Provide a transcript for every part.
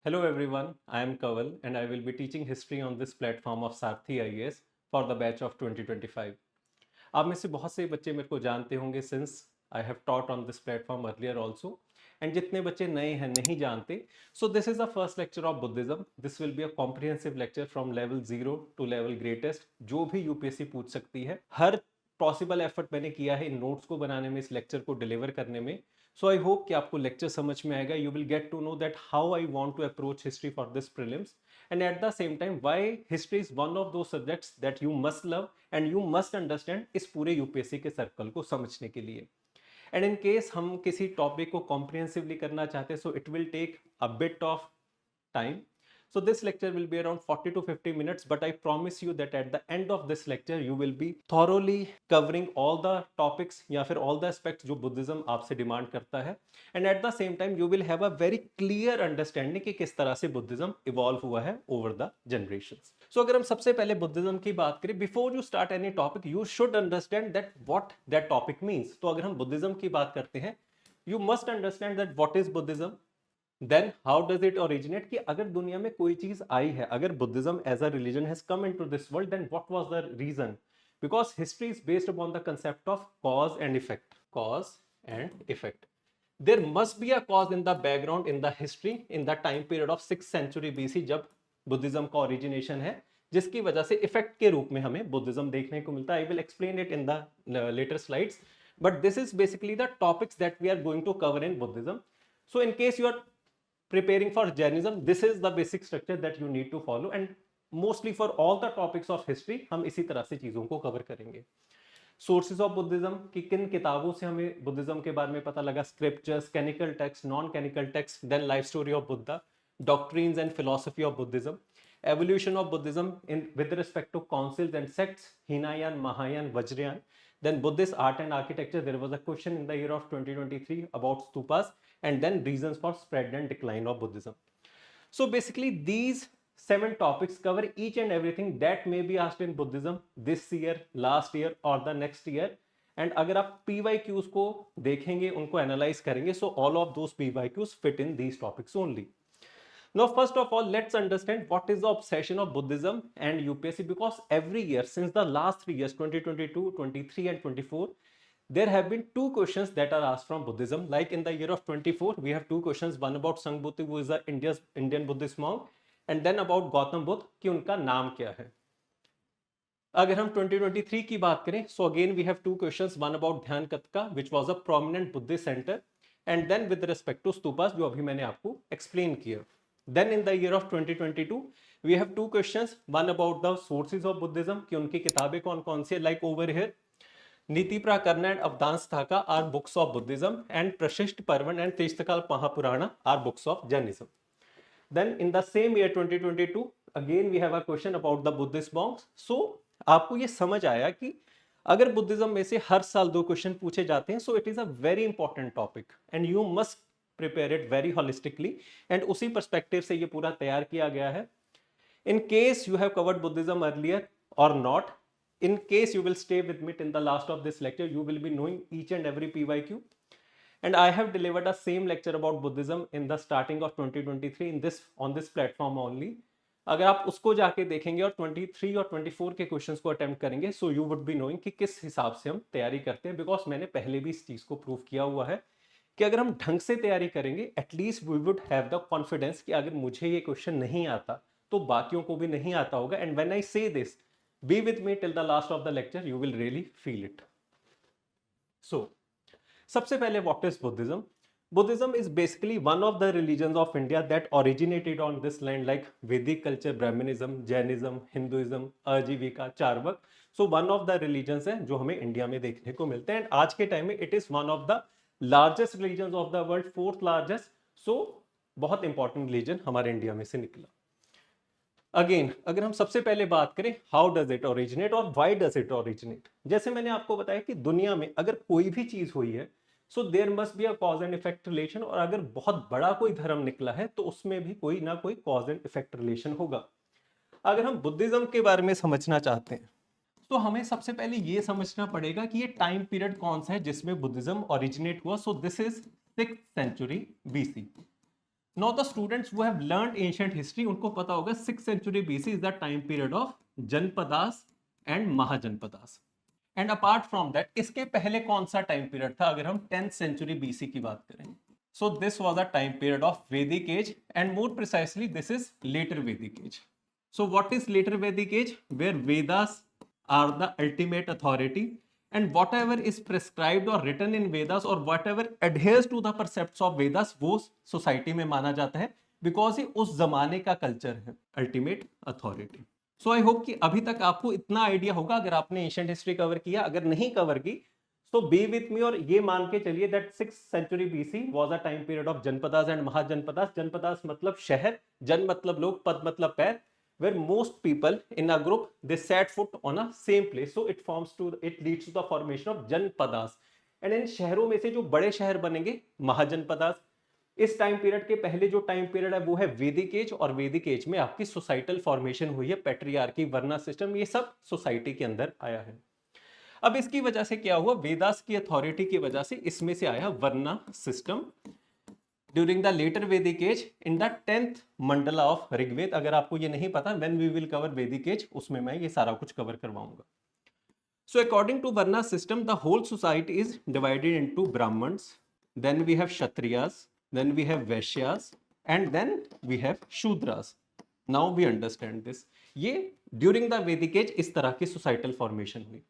Hello everyone, I am Kaval and I will be teaching history on this platform of Sarthi IAS for the batch of 2025. आप में से बहुत से बच्चे मेरे को जानते होंगे since I have taught on this platform earlier also and जितने बच्चे नए हैं नहीं जानते so this is the first lecture of Buddhism. This will be a comprehensive lecture from level 0 to level greatest जो भी UPSC पूछ सकती है. हर पॉसिबल एफर्ट मैंने किया है इन नोट्स को बनाने में, इस लेक्चर को डिलीवर करने में. सो आई होप कि आपको लेक्चर समझ में आएगा. You will get to know that how I want to approach history for this prelims and at the same time why history is one of those subjects that you must love and you must understand इस पूरे UPSC के circle को समझने के लिए. And in case हम किसी topic को कॉम्प्रिहेंसिवली करना चाहते हैं so it will take a bit of time. So this lecture will be around 40 to 50 minutes, but I promise you that at the end of this lecture you will be thoroughly covering all the topics या फिर all the aspects जो Buddhism आपसे demand करता है. And at the same time you will have a very clear understanding कि किस तरह से बुद्धिज्म इवॉल्व हुआ है over the generations. So अगर हम सबसे पहले बुद्धिज्म की बात करें, before you start any topic you should understand that what that topic means. तो अगर हम बुद्धिज्म की बात करते हैं, you must understand that what is Buddhism. Then how does it originate, कि अगर दुनिया में कोई चीज आई है, अगर Buddhism as a religion has come into this world, then what was the reason? Because history is based upon the concept of cause and effect. Cause and effect. There must be a cause in the background in the history in the time period of 6th century BC, जब Buddhism का origination है, जिसकी वजह से effect के रूप में हमें बुद्धिज्म देखने को मिलता है. I will explain it in the later slides, but this is basically the topics that we are going to cover in Buddhism. So in case you are preparing for Jainism, this is the basic structure that you need to follow, and mostly for all the topics of history हम इसी तरह से चीजों को cover करेंगे. Sources of Buddhism, कि किन किताबों से हमें बुद्धिज्म के बारे में पता लगा, scriptures, canonical text, non canonical text, then life story of Buddha, doctrines and philosophy of Buddhism, evolution of Buddhism in with respect to councils and sects, Hinayan, Mahayan, Vajrayana. Then Buddhist art and architecture, there was a question in the year of 2023 about stupas, and then reasons for spread and decline of Buddhism. So basically these 7 topics cover each and everything that may be asked in Buddhism this year, last year or the next year. And अगर आप PYQs को देखेंगे, उनको analyse करेंगे, so all of those PYQs fit in these topics only. Now, first of all, let's understand what is the obsession of Buddhism and UPSC, because every year since the last 3 years, 2022, 23 and 24, there have been 2 questions that are asked from Buddhism. Like in the year of 24, we have 2 questions, one about Sangbhuti, who is the Indian Buddhist monk, and then about Gautam Buddha, कि उनका नाम क्या है. अगर हम 2023 की बात करें, so again we have 2 questions, one about ध्यान कथका, which was a prominent Buddhist center, and then with respect to stupas, जो अभी मैंने आपको explain किया. Then in the year of 2022, we have 2 questions, one about the sources of Buddhism, कि उनकी किताबें कौन कौन सी है, like over here, नीति प्राकरण and अवदांस्थाका are books of Buddhism, and प्रशिष्ट Parvan and तीर्थकाल महापुराणा are books of Jainism. Then in the same year 2022, again we have a question about the Buddhist monks. So आपको ये समझ आया कि अगर बुद्धिज्म में से हर साल 2 क्वेश्चन पूछे जाते हैं, so it is a very important topic and you must prepare it very holistically, and उसी पर्सपेक्टिव से ये पूरा तैयार किया गया है. In case you have covered Buddhism earlier और not, in case you will stay with me till the last of this lecture, you will be knowing each and every PYQ. And I have delivered a same lecture about Buddhism in the starting of 2023 in this on this platform only. अगर आप उसको जाके देखेंगे और 23 और 24 के questions को attempt करेंगे, so you would be knowing कि किस हिसाब से हम तैयारी करते हैं, बिकॉज मैंने पहले भी इस चीज को प्रूव किया हुआ है कि अगर हम ढंग से तैयारी करेंगे, at least we would have the confidence कि अगर मुझे ये क्वेश्चन नहीं आता तो बाकियों को भी नहीं आता होगा. एंड व्हेन आई से this, be with me till the last of the lecture, you will really feel it. So सबसे पहले what is Buddhism? Buddhism is basically one of the religions of India that originated on this land, like Vedic culture, Brahmanism, Jainism, Hinduism, Ajivika, Charvak. So one of the religions है जो हमें India में देखने को मिलते हैं, and आज के टाइम में it is one of the largest religions of the world, 4th largest. So बहुत इंपॉर्टेंट रिलीजन हमारे इंडिया में से निकला. अगेन अगर हम सबसे पहले बात करें हाउ डज इट ओरिजिनेट और व्हाई डज इट ओरिजिनेट, जैसे मैंने आपको बताया कि दुनिया में अगर कोई भी चीज हुई है, so there must be a cause and effect relation, और अगर बहुत बड़ा कोई धर्म निकला है तो उसमें भी कोई ना कोई कॉज एंड इफेक्ट रिलेशन होगा. अगर हम बुद्धिज्म के बारे में समझना चाहते हैं तो हमें सबसे पहले ये समझना पड़ेगा कि ये टाइम पीरियड कौन सा है जिसमें बुद्धिज्म ओरिजिनेट हुआ. So this is 6th century BC. Now the students who have learned ancient history, उनको पता होगा 6th century BC is the time period of Janapadas and Mahajanapadas. And apart from that इसके पहले कौन सा टाइम पीरियड था अगर हम 10th सेंचुरी बीसी की बात करें? So this was a time period of Vedic age, and more precisely this is later Vedic age. So what is later Vedic age? Where Vedas are the ultimate authority, and whatever is prescribed or written in Vedas or whatever adheres to the precepts of Vedas वो society में माना जाता है, because ये उस जमाने का culture है, अल्टीमेट अथॉरिटी। सो आई होप कि अभी तक आपको इतना आइडिया होगा अगर आपने एशियंट हिस्ट्री कवर किया। अगर नहीं कवर की तो बी विथ मी और ये मान के चलिए that 6th century BC was a time period of Janapadas and Mahajanapadas. Janapadas मतलब शहर, जन मतलब लोग, पद मतलब पैर, where most people in a group they set foot on a same place, so it leads to the formation of janpadas, and इन शहरों में से जो बड़े शहर बनेंगे महाजनपदास। इस टाइम पीरियड के पहले जो टाइम पीरियड है वो है वैदिक एज, और वैदिक एज में आपकी सोसाइटल फॉर्मेशन हुई है, पैट्रियार्की, वर्ना सिस्टम, ये सब सोसाइटी के अंदर आया है। अब इसकी वजह से क्या हुआ? वेदास की अथॉरिटी की वजह से इसमें से आया varna system during the later Vedic age in the 10th mandala of Rigveda. अगर आपको ये नहीं पता, when we will cover Vedic age, उसमें मैं ये सारा कुछ कवर करवाऊंगा। So according to varna system the whole society is divided into Brahmans, then we have Kshatriyas, then we have Vaishyas, and then we have Shudras. Now we understand this. ये ड्यूरिंग द वैदिक एज इस तरह की सोसाइटल फॉर्मेशन हुई।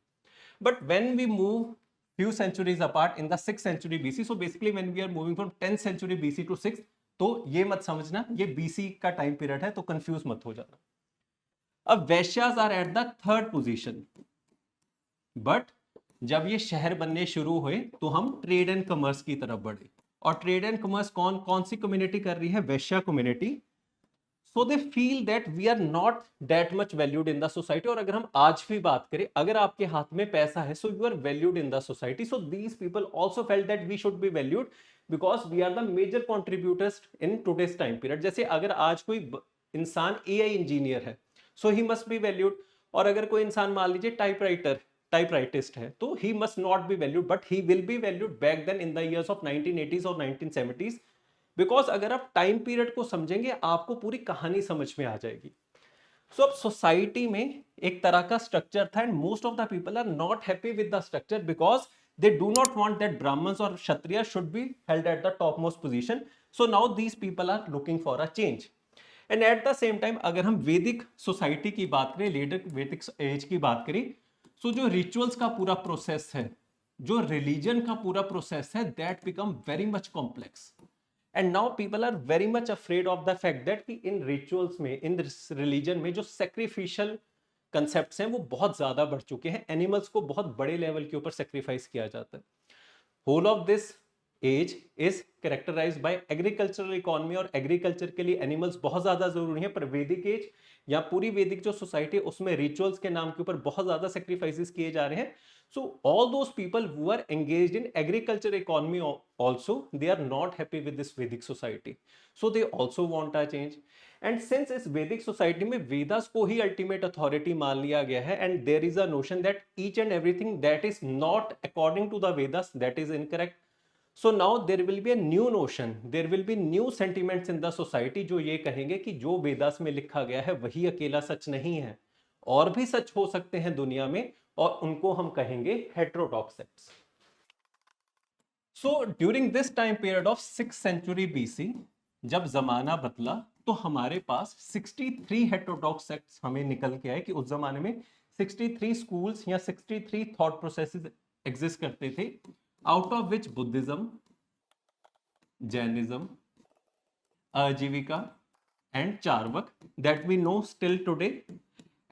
But when we move few centuries apart in the 6th century BC, so basically when we are moving from 10th century BC to 6th, तो ये मत समझना ये BC का टाइम पीरियड है, तो कंफ्यूज मत हो जाना। अब Vaishyas are at the 3rd position, but जब ये शहर बनने शुरू हुए तो हम ट्रेड एंड कॉमर्स की तरफ बढ़े, और ट्रेड एंड कॉमर्स कौन कौन सी कम्युनिटी कर रही है? Vaishya community. So they feel that we are not that much valued in the society. और अगर हम आज भी बात करें, अगर आपके हाथ में पैसा है, so you are valued in the society. So these people also felt that we should be valued because we are the major contributors in today's time period. जैसे अगर आज कोई इंसान एआई इंजीनियर है, so he must be valued, और अगर कोई इंसान मान लीजिए टाइपराइटिस्ट है, तो he must not be valued, but he will be valued back then in the years of 1980s और 1970s। बिकॉज अगर आप टाइम पीरियड को समझेंगे आपको पूरी कहानी समझ में आ जाएगी। सो अब सोसाइटी में एक तरह का स्ट्रक्चर था, and most of the people are not happy with the structure because they do not want that Brahmans और Kshatriya should be held at the top most position. So now these people are looking for a change. And at the same time अगर हम वैदिक society की बात करें, letter Vedic as की बात करें, सो जो रिचुअल्स का पूरा प्रोसेस है, जो रिलीजन का पूरा प्रोसेस है, that become very much complex. And now people are very much afraid of the fact that कि इन रिचुअल्स में, इन रिलीजन में जो सेक्रीफिशियल कंसेप्ट्स हैं वो बहुत ज्यादा बढ़ चुके हैं। एनिमल्स को बहुत बड़े लेवल के ऊपर सेक्रीफाइस किया जाता है। Whole of this age is characterised by agricultural economy, और एग्रीकल्चर के लिए एनिमल्स बहुत ज्यादा जरूरी है। पर वैदिक एज या पूरी वैदिक जो सोसाइटी है उसमें रिचुअल्स के नाम के ऊपर बहुत ज्यादा सेक्रीफाइसेस किए जा रहे हैं। So all those people who are engaged in agriculture economy also, they are not happy with this Vedic society. So they also want a change. And since इस Vedic society में Vedas को ही ultimate authority मान लिया गया है, and there is a notion that each and everything that is not according to the Vedas, that is incorrect. So now there will be a new notion, there will be new sentiments in the society जो ये कहेंगे कि जो वेदास में लिखा गया है वही अकेला सच नहीं है, और भी सच हो सकते हैं दुनिया में, और उनको हम कहेंगे heterodox sects. So during this time period of 6th century BC जब जमाना बदला तो हमारे पास 63 हेटेरोडॉक्स सेक्ट्स हमें निकल के आए कि उस जमाने में 63 स्कूल्स या 63 थॉट प्रोसेसेस एग्जिस्ट करते थे, out of which Buddhism, Jainism, Ajivika and Charvaka that we know still today,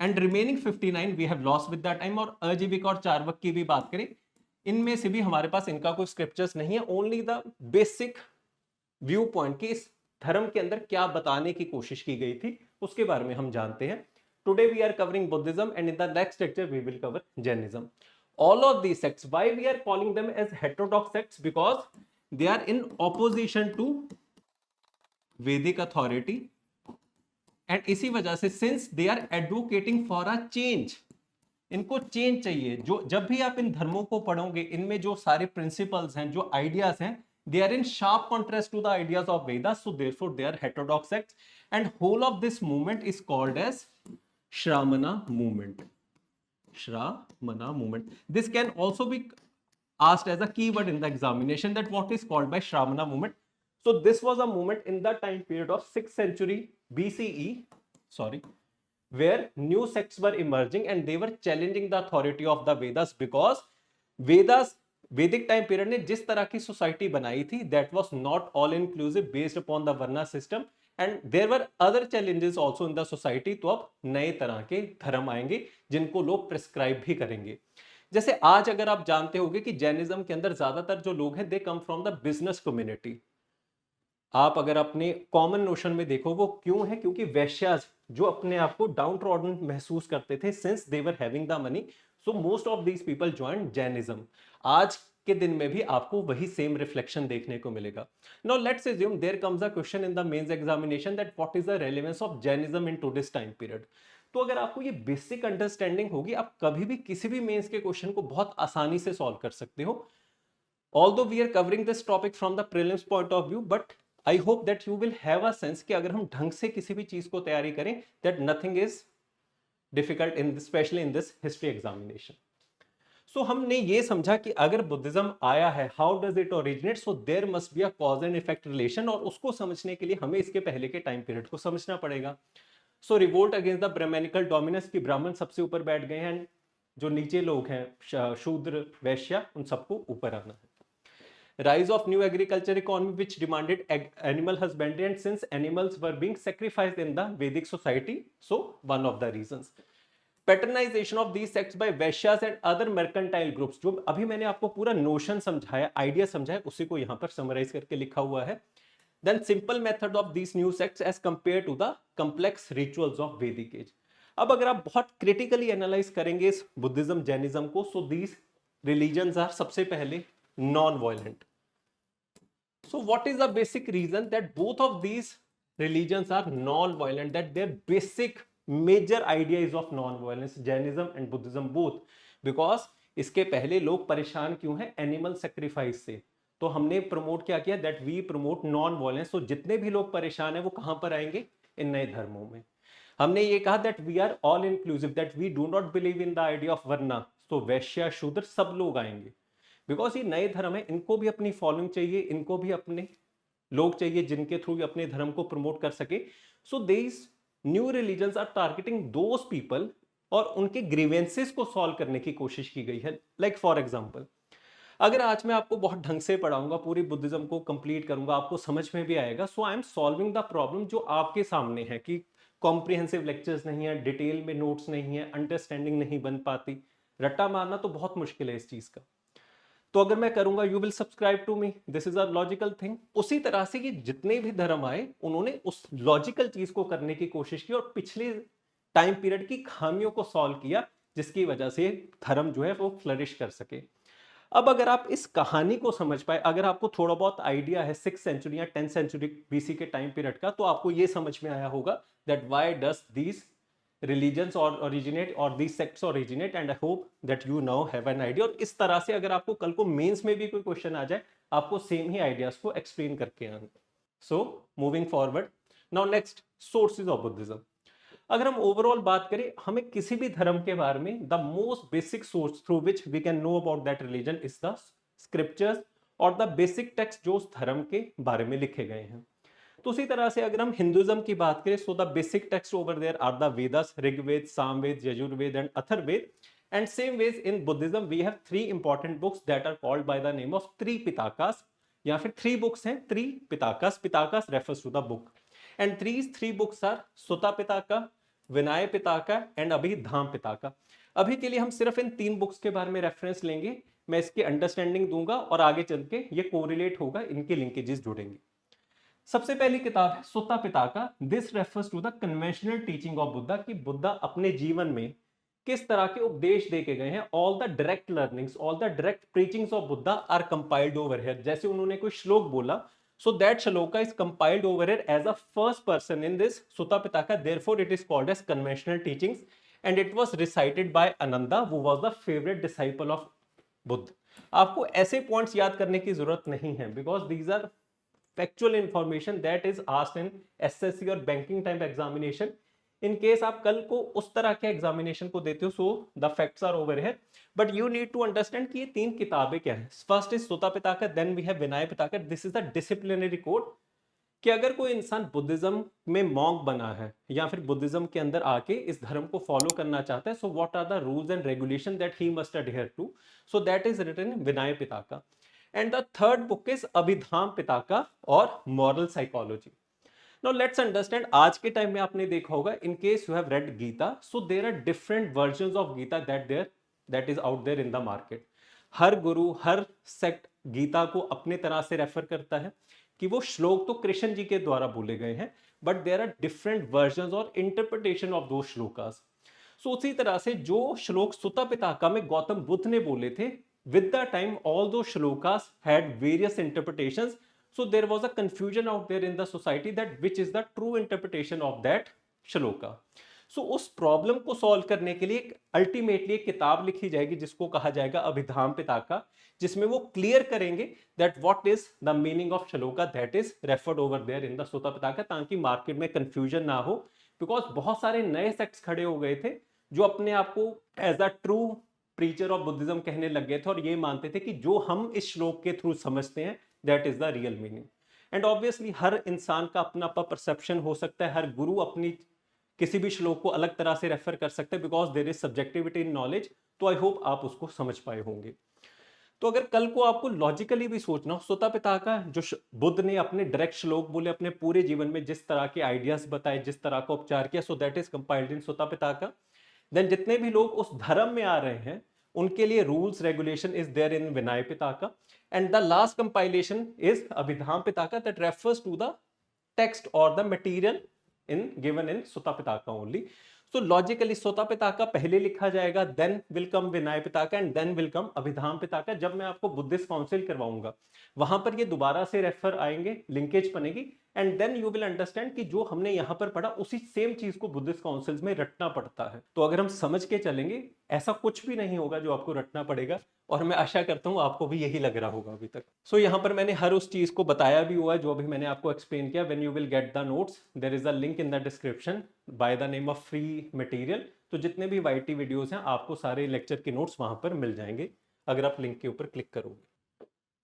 and remaining 59 we have lost with the time. और आजीविका और चार्वक की भी बात करें, इनमें से भी हमारे पास इनका कोई स्क्रिप्चर्स नहीं है, only the basic view point कि इस धर्म के अंदर क्या बताने की कोशिश की गई थी उसके बारे में हम जानते हैं। Today we are covering Buddhism, and in the next lecture we will cover Jainism. All of these sects, why we are calling them as heterodox sects? Because they are in opposition to Vedic authority, and इसी वजह से since they are advocating for a change, इनको change चाहिए। जो जब भी आप इन धर्मों को पढ़ोगे, इनमें जो सारे प्रिंसिपल्स हैं, जो आइडियाज हैं, They are in sharp contrast to the ideas of Vedas, so therefore they are heterodox sects, and whole of this movement is called as Shramana movement. Shramana movement. This can also be asked as a keyword in the examination, that what is called by Shramana movement. So this was a movement in the time period of 6th century BCE, where new sects were emerging and they were challenging the authority of the Vedas, because Vedas वैदिक time period ने जिस तरह की society बनाई थी, that was not all inclusive based upon the varna system, and there were other challenges also in the society. तो अब नए तरह के धर्म आएंगे जिनको लोग प्रिस्क्राइब भी करेंगे. जैसे आज अगर आप जानते होंगे कि जैनिज्म के अंदर ज्यादातर जो लोग हैं, they come from the business community. आप अगर अपने कॉमन नोशन में देखो, वो क्यों है? क्योंकि वैश्याज जो अपने आप को डाउन ट्रॉडन महसूस करते थे, since they were having the money, so most of these people joined Jainism. आज के दिन में भी आपको वही सेम रिफ्लेक्शन देखने को मिलेगा. Now let's assume there comes a question in the mains examination that what is the relevance of Jainism in today's time period. तो अगर आपको ये बेसिक अंडरस्टैंडिंग होगी, आप कभी भी किसी भी मेंस के क्वेश्चन को बहुत आसानी से सॉल्व कर सकते हो. Although we are covering this topic from the prelims point of view, but I hope that you will have a sense कि अगर हम ढंग से किसी भी चीज को तैयारी करें, that nothing is difficult in specially in this history examination. So हमने ये समझा कि अगर बुद्धिज्म आया है, how does it originate, so there must be a cause and effect relation, और उसको समझने के लिए हमें इसके पहले के टाइम पीरियड को समझना पड़ेगा. So revolt against the brahmanical dominance, की ब्राह्मण सबसे ऊपर बैठ गए हैं, जो नीचे लोग हैं शूद्र वैश्य, उन सबको ऊपर आना है. Rise of new agriculture economy which demanded animal husbandry, and since animals were being sacrificed in the Vedic society, so one of the reasons. Patronization of these sects by Vaishyas and other mercantile groups, जो अभी मैंने आपको पूरा notion समझाया, idea समझाया, उसी को यहाँ पर समराइज करके लिखा हुआ है. Then simple method of these new sects as compared to the complex rituals of Vedic age. अब अगर आप बहुत क्रिटिकली एनालाइज करेंगे इस बुद्धिज्म जैनिज्म को, सो दीज रिलीजन्स आर सबसे पहले non violent. So what is the basic reason that both of these religions are non-violent, that their basic major idea is of non-violence, Jainism and Buddhism both? Because इसके पहले लोग परेशान क्यों हैं? Animal sacrifice से. तो हमने प्रमोट क्या किया? That we promote non violence. तो जितने भी लोग परेशान हैं वो कहां पर आएंगे? इन नए धर्मों में. हमने ये कहा that we are all inclusive, that we do not believe in the idea of varna. तो वैश्य शूद्र सब लोग आएंगे, बिकॉज ये नए धर्म है, इनको भी अपनी फॉलोइंग चाहिए, इनको भी अपने लोग चाहिए जिनके थ्रू अपने धर्म को प्रमोट कर सके. So these new religions are targeting those people, और उनके ग्रीवेंसेस को सॉल्व करने की कोशिश की गई है. लाइक फॉर एग्जांपल, अगर आज मैं आपको बहुत ढंग से पढ़ाऊंगा, पूरी बुद्धिज्म को कंप्लीट करूंगा, आपको समझ में भी आएगा. So I am solving the problem जो आपके सामने है, कि कॉम्प्रिहेंसिव लेक्चर्स नहीं है, डिटेल में नोट्स नहीं है, अंडरस्टैंडिंग नहीं बन पाती, रट्टा मारना तो बहुत मुश्किल है इस चीज का. तो अगर मैं करूंगा, you will subscribe to me, this is a logical thing. उसी तरह से कि जितने भी धर्म आए, उन्होंने उस लॉजिकल चीज को करने की कोशिश की और पिछले टाइम पीरियड की खामियों को सॉल्व किया, जिसकी वजह से धर्म जो है वो फ्लरिश कर सके. अब अगर आप इस कहानी को समझ पाए, अगर आपको थोड़ा बहुत आइडिया है 6th सेंचुरी या 10th सेंचुरी बीसी के टाइम पीरियड का, तो आपको ये समझ में आया होगा that why does these religions or originate or these sects originate, and I hope that you now have an idea. और इस तरह से अगर आपको कल को मेंस में भी कोई क्वेश्चन आ जाए, आपको सेम ही आइडियाज को एक्सप्लेन करके आना. सो moving forward, now next, sources of Buddhism. अगर हम ओवरऑल बात करें, हमें किसी भी धर्म के बारे में the most basic source through which we can know about that religion is the scriptures, और द बेसिक टेक्स्ट जो उस धर्म के बारे में लिखे गए हैं. तो उसी तरह से अगर हम हिंदुइज्म की बात करें, so the basic text over there are the Vedas, Rigveda, Samaveda, Yajurveda and Atharvaveda. And same ways in Buddhism we have 3 important books that are called by the name of Tripitakas, या फिर 3 बुक्स हैं Tripitakas. Pitakas refers to the book, and 3 books are Sutta Pitaka, Vinay Pitaka and Abhidhamma पिताका. अभी के लिए हम सिर्फ इन 3 books के बारे में रेफरेंस लेंगे. मैं इसकी अंडरस्टैंडिंग दूंगा और आगे चल के ये कोरिलेट होगा, इनके लिंकेजेस जुड़ेंगे. सबसे पहली किताब है Sutta Pitaka. This refers to the conventional teaching of Buddha, कि बुद्धा अपने जीवन में किस तरह के उपदेश दे के गए हैं. All the direct learnings, all the direct preachings of Buddha are compiled over here. जैसे उन्होंने कोई श्लोक बोला, so that shloka is compiled over here as a first person in this Sutta Pitaka. Therefore it is called as conventional teachings, and it was recited by Ananda, who was the favourite disciple of Buddha. आपको ऐसे points याद करने की जरूरत नहीं है, because these are factual information that is asked in SSC और banking type examination. In case आप कल को उस तरह के एग्जामिनेशन को देते हो, so the facts are over here, but you need to understand कि ये तीन किताबें क्या है। First is Sutta Pitaka, then we have Vinaya Pitaka. This is the disciplinary code, कि अगर कोई इंसान बुद्धिज्म में मॉन्क बना है या फिर बुद्धिज्म के अंदर आके इस धर्म को फॉलो करना चाहता है, so what are the rules and regulation that he must adhere to, so that is written in Vinaya Pitaka. And the third book is Abhidhamma Pitaka और moral psychology. Now let's understand, आज के टाइम में आपने देखा होगा, in case you have read Gita, so there are different versions of Gita that is out there in the market. हर गुरु, हर sect Gita को अपने तरह से रेफर करता है कि वो श्लोक तो कृष्ण जी के द्वारा बोले गए हैं, but there are different versions और इंटरप्रिटेशन ऑफ दो श्लोकास। सो उसी तरह से जो श्लोक सुता पिताका में गौतम बुद्ध ने बोले थे, with the time all those shlokas had various interpretations, so there was a confusion out there in the society that which is the true interpretation of that shloka. सो उस प्रॉब्लम को सॉल्व करने के लिए अल्टीमेटली एक किताब लिखी जाएगी जिसको कहा जाएगा अभिधाम पिताका, जिसमें वो क्लियर करेंगे that what is the meaning of shloka that is referred over there in the Sutta Pitaka, ताकि मार्केट में कंफ्यूजन ना हो। बिकॉज बहुत सारे नए सेक्ट्स खड़े हो गए थे जो अपने आप को as a true preacher of Buddhism कहने लग गए थे और ये मानते थे कि जो हम इस श्लोक के थ्रू समझते हैं that is the real meaning. And obviously हर इंसान का अपना अपना परसेप्शन हो सकता है, हर गुरु अपनी किसी भी श्लोक को अलग तरह से रेफर कर सकते हैं, because there is subjectivity in knowledge. तो आई होप आप उसको समझ पाए होंगे। तो अगर कल को आपको लॉजिकली भी सोचना हो, सुता पिताका जो बुद्ध ने अपने डायरेक्ट श्लोक बोले, अपने पूरे जीवन में जिस तरह के आइडियाज बताए, जिस तरह का उपचार किया, सो that is compiled in Sutta Pitaka. Then जितने भी लोग उस धर्म में आ रहे हैं उनके लिए rules regulation is there in Vinaya Pitaka. And the last compilation is Abhidhamma Pitaka that refers to the text और the material in given in Sutta Pitaka only. So logically सुता पिताका पहले लिखा जाएगा, then will come Vinaya Pitaka and then will come Abhidhamma Pitaka. जब मैं आपको बुद्धिस्ट काउंसिल करवाऊंगा वहां पर ये दोबारा से रेफर आएंगे, लिंकेज बनेगी, and then you will understand कि जो हमने यहां पर पढ़ा उसी सेम चीज को बुद्धिस्ट काउंसिल्स में रटना पड़ता है। तो अगर हम समझ के चलेंगे ऐसा कुछ भी नहीं होगा जो आपको रटना पड़ेगा, और मैं आशा करता हूं आपको भी यही लग रहा होगा अभी तक। सो यहाँ पर मैंने हर उस चीज को बताया भी हुआ है जो अभी मैंने आपको एक्सप्लेन किया। When you will get the notes there is a link in the description by the name of free material. तो जितने भी वाईटी वीडियोस हैं आपको सारे लेक्चर के नोट्स वहां पर मिल जाएंगे अगर आप लिंक के ऊपर क्लिक करोगे।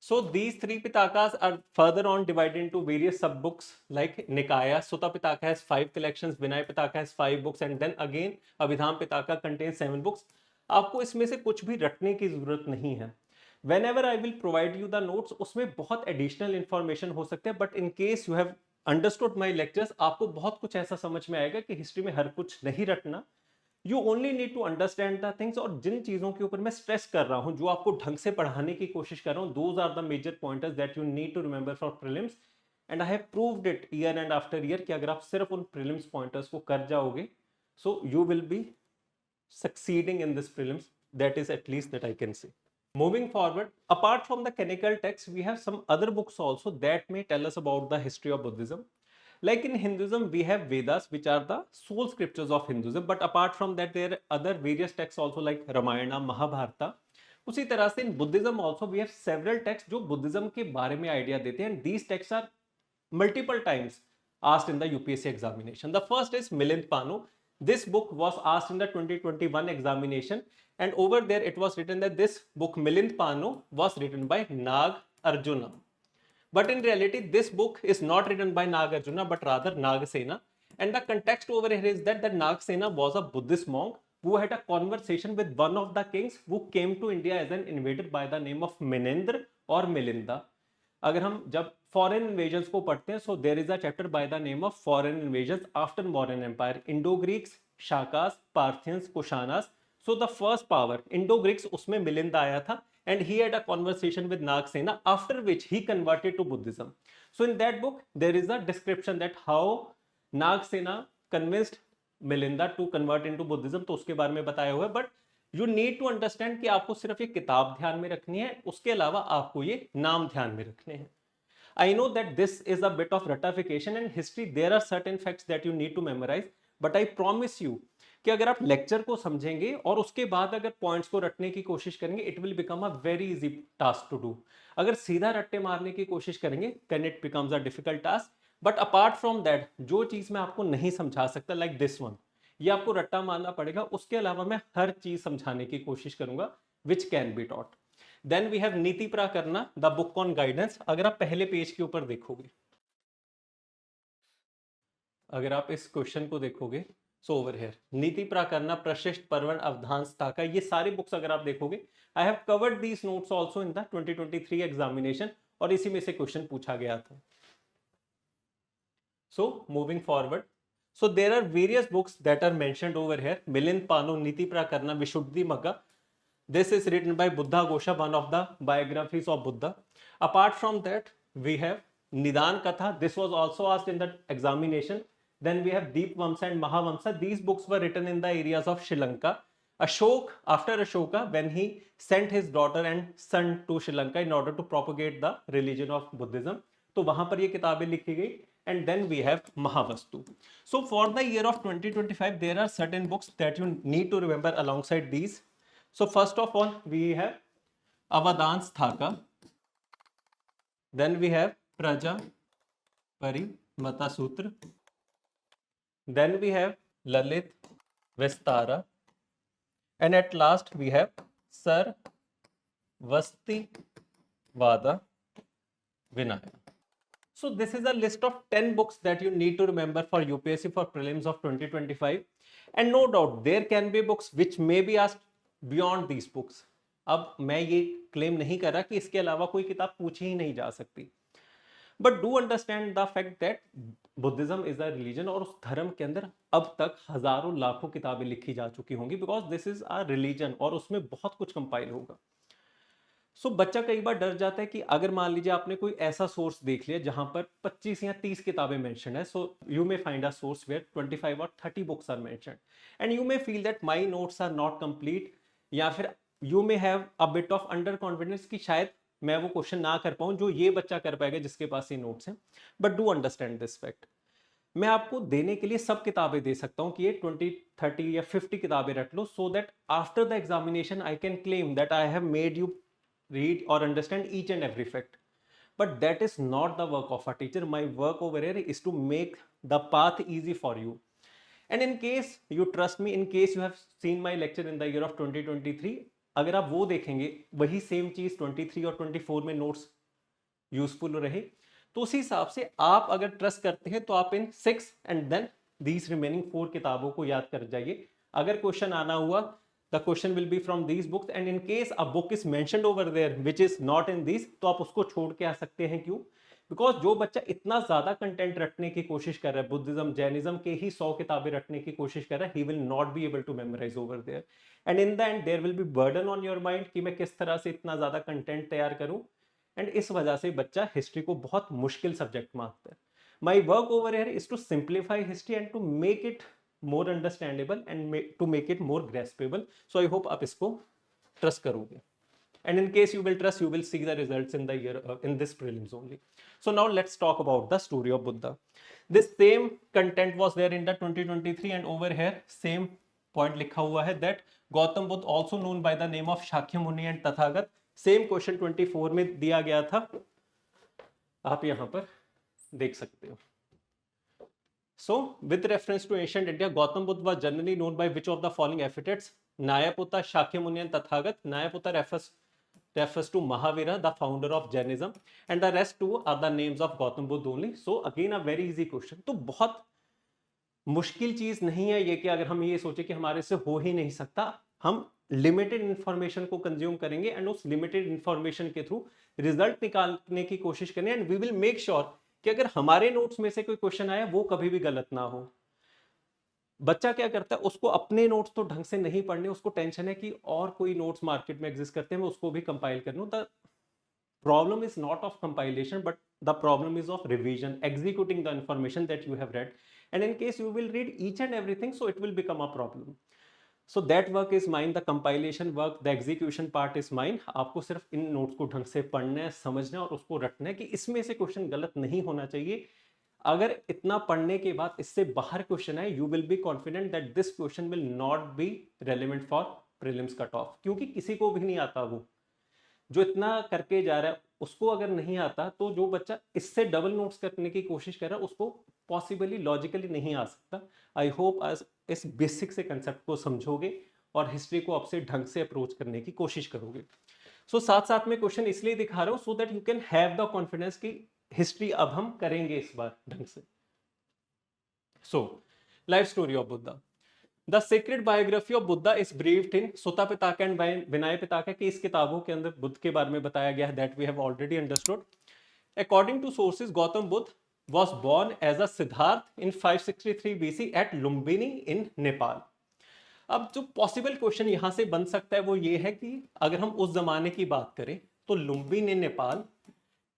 So these three Pitakas are further on divided into various sub-books like Nikaya. Sutta Pitaka has 5 collections, Vinay Pitaka has 5 books, and then again Abhidham Pitaka contains 7 books. आपको इसमें से कुछ भी रटने की जरूरत नहीं है। Whenever I will provide you the notes, उसमें बहुत additional information हो सकते हैं, but in case you have understood my lectures, आपको बहुत कुछ ऐसा समझ में आएगा कि हिस्ट्री में हर कुछ नहीं रटना। You only need to understand the things, और जिन चीजों के ऊपर मैं स्ट्रेस कर रहा हूं, जो आपको ढंग से पढ़ाने की कोशिश कर रहा हूं, those are the major pointers that you need to remember for prelims. And I have proved it year and after year कि अगर आप सिर्फ उन प्रीलिम्स पॉइंटर्स को कर जाओगे, सो you will B succeeding in this prelims. That is at least that I can say. Moving forward, apart from the canonical text, we have some other books also that may tell us about the history of Buddhism. Like in Hinduism, we have Vedas, which are the soul scriptures of Hinduism. But apart from that, there are other various texts also like Ramayana, Mahabharata. उसी तरह से in Buddhism also we have several texts जो Buddhism के बारे में idea देते हैं, and these texts are multiple times asked in the UPSC examination. The first is Milind Panu. This book was asked in the 2021 examination, and over there it was written that this book Milind Panu was written by Nag Arjuna. But in reality, this book is not written by Nag Arjuna, but rather Nagasena. And the context over here is that Nagasena was a Buddhist monk who had a conversation with one of the kings who came to India as an invader by the name of Minendra or Milinda. अगर हम जब foreign invasions को पढ़ते हैं, so there is a chapter by the name of foreign invasions after modern empire, Indo Greeks, Shakas, Parthians, Kushanas. So the first power Indo Greeks, उसमें मिलिंद आया था, and he had a conversation with Nagasena, after which he converted to Buddhism. So in that book there is a description that how Nagasena convinced Milinda to convert into Buddhism, तो उसके बारे में बताया हुआ है। But you need to understand कि आपको सिर्फ ये किताब ध्यान में रखनी है, उसके अलावा आपको ये नाम ध्यान में रखने हैं। I know that this is a bit of ratification and history. There are certain facts that you need to memorize, but I promise you कि अगर आप लेक्चर को समझेंगे और उसके बाद अगर पॉइंट्स को रटने की कोशिश करेंगे, it will become a very easy task to do. अगर सीधा रट्टे मारने की कोशिश करेंगे then it becomes a difficult task. But apart from that, जो चीज मैं आपको नहीं समझा सकता लाइक दिस वन, ये आपको रट्टा मारना पड़ेगा। उसके अलावा मैं हर चीज समझाने की कोशिश करूंगा which can be taught. Then we have Niti Prakarana, the book on guidance. अगर आप पहले पेज के ऊपर देखोगे, अगर आप इस क्वेश्चन को देखोगे, सो ओवर हियर नीति प्राकरना, प्रशिष्ट, परवण, अवधांस, ताका, ये सारी बुक्स अगर आप देखोगे, I have covered these notes also in the 2023 examination, और इसी में से क्वेश्चन पूछा गया था। So moving forward, so there are various books that are mentioned over here. Milind Pano, Niti Prakarna, Vishuddhimagga. This is written by Buddha Ghosha, one of the biographies of Buddha. Apart from that, we have Nidan Katha. This was also asked in the examination. Then we have Deep Vamsa and Mahavamsa. These books were written in the areas of Sri Lanka. Ashok, after Ashoka, when he sent his daughter and son to Sri Lanka in order to propagate the religion of Buddhism, तो वहां पर ये किताबें लिखी गई। And then we have Mahavastu. So for the year of 2025, there are certain books that you need to remember alongside these. So first of all, we have Avadans Thaka. Then we have Praja Parimata Sutra. Then we have Lalit Vistara. And at last we have Sarvasti Vada Vinaya. So this is a list of 10 books that you need to remember for UPSC for prelims of 2025, and no doubt there can be books which may be asked beyond these books. अब मैं ये claim नहीं कर रहा कि इसके अलावा कोई किताब पूछी ही नहीं जा सकती, but do understand the fact that Buddhism is a religion, और उस धर्म के अंदर अब तक हजारों लाखों किताबें लिखी जा चुकी होंगी, because this is a religion और उसमें बहुत कुछ कंपाइल होगा। सो बच्चा कई बार डर जाता है कि अगर मान लीजिए आपने कोई ऐसा सोर्स देख लिया जहां पर 25 या 30 किताबें मेंशन है, so you may find a source where 25 और 30 books are mentioned, and you may feel that my notes are not complete, या फिर you may have a bit of under confidence कि शायद मैं वो क्वेश्चन ना कर पाऊं जो ये बच्चा कर पाएगा जिसके पास ये नोट्स हैं। But do understand this fact, मैं आपको देने के लिए सब किताबें दे सकता हूं कि ये 20, 30 या 50 किताबें रख लो, so that after the examination I can claim that I have made you read or understand each and every fact. But that is not the work of a teacher. My work over here is to make the path easy for you. And in case you trust me, in case you have seen my lecture in the year of 2023, अगर आप वो देखेंगे वही same चीज 23 और 24 में notes useful रहे, तो उसी हिसाब से आप अगर ट्रस्ट करते हैं तो आप इन 6 एंड देन दीज रिमेनिंग 4 किताबों को याद कर जाइए। अगर क्वेश्चन आना हुआ, the question will be from these books, and in case a book is mentioned over there which is not in these, तो आप उसको छोड़ के आ सकते हैं। क्यों? बिकॉज जो बच्चा इतना ज्यादा कंटेंट रटने की कोशिश कर रहा है, बुद्धिज्म जैनिज्म के ही 100 किताबें रटने की कोशिश कर रहा है, he will not be able to memorise over there, and in the end there will be burden on your mind कि मैं किस तरह से इतना ज्यादा कंटेंट तैयार करूं, एंड इस वजह से बच्चा हिस्ट्री को बहुत मुश्किल सब्जेक्ट मानता है। My work over here is to simplify history and to make it more understandable and to make it more graspable. So I hope आप इसको trust करोगे, and in case you will trust, you will see the results in the year in this prelims only. So now let's talk about the story of Buddha. This same content was there in the 2023, and over here same point लिखा हुआ है that Gautam Buddha also known by the name of Shakyamuni and Tathagat. Same question 24 में दिया गया था, आप यहाँ पर देख सकते हो। So, with reference to ancient India, Gautam Buddha was generally known by which of the following epithets? Nayaputta, Shakyamuni and Tathagat. Nayaputta refers to Mahavira, the founder of Jainism, and the rest two are the names of Gautam Buddha only. So, again a very easy question. तो बहुत मुश्किल चीज नहीं है ये कि अगर हम ये सोचे कि हमारे से हो ही नहीं सकता, हम लिमिटेड इंफॉर्मेशन को कंज्यूम करेंगे एंड उस लिमिटेड इंफॉर्मेशन के थ्रू रिजल्ट निकालने की कोशिश करेंगे, and we will make sure कि अगर हमारे नोट्स में से कोई क्वेश्चन आया वो कभी भी गलत ना हो। बच्चा क्या करता है, उसको अपने नोट्स तो ढंग से नहीं पढ़ने, उसको टेंशन है कि और कोई नोट्स मार्केट में एग्जिस्ट करते हैं, मैं उसको भी कंपाइल कर लूं। The problem is not of compilation, but the problem is of revision, executing the information that you have red, and in case you will read each and everything, so it will become a problem. So that work is mine, the compilation work, the execution part is mine. आपको सिर्फ इन notes को ढंग से पढ़ना है, समझना है और उसको रटना है कि इसमें से क्वेश्चन गलत नहीं होना चाहिए। अगर इतना पढ़ने के बाद इससे बाहर क्वेश्चन आए, you will be confident that this question will not be relevant for prelims cut off, क्योंकि किसी को भी नहीं आता, वो जो इतना करके जा रहा है उसको अगर नहीं आता, तो जो बच्चा इससे डबल नोट्स करने की कोशिश कर रहा है उसको पॉसिबली लॉजिकली नहीं आ सकता। आई होप आज इस बेसिक से कंसेप्ट को समझोगे और हिस्ट्री को आपसे ढंग से अप्रोच करने की कोशिश करोगे। सो साथ साथ में क्वेश्चन इसलिए दिखा रहा हूं so that you can have the confidence कि हिस्ट्री अब हम करेंगे इस बार ढंग से। So life story of Buddha. The secret biography of Buddha is briefed in Sutta Pitaka and विनय पिताका की इस किताबों के अंदर बुद्ध के बारे में बताया गया है, that we have already understood. According to sources Gautam Buddha was born as a Siddharth in 563 BC at Lumbini in Nepal. अब जो पॉसिबल क्वेश्चन यहां से बन सकता है वो ये है कि अगर हम उस जमाने की बात करें तो लुम्बिनी नेपाल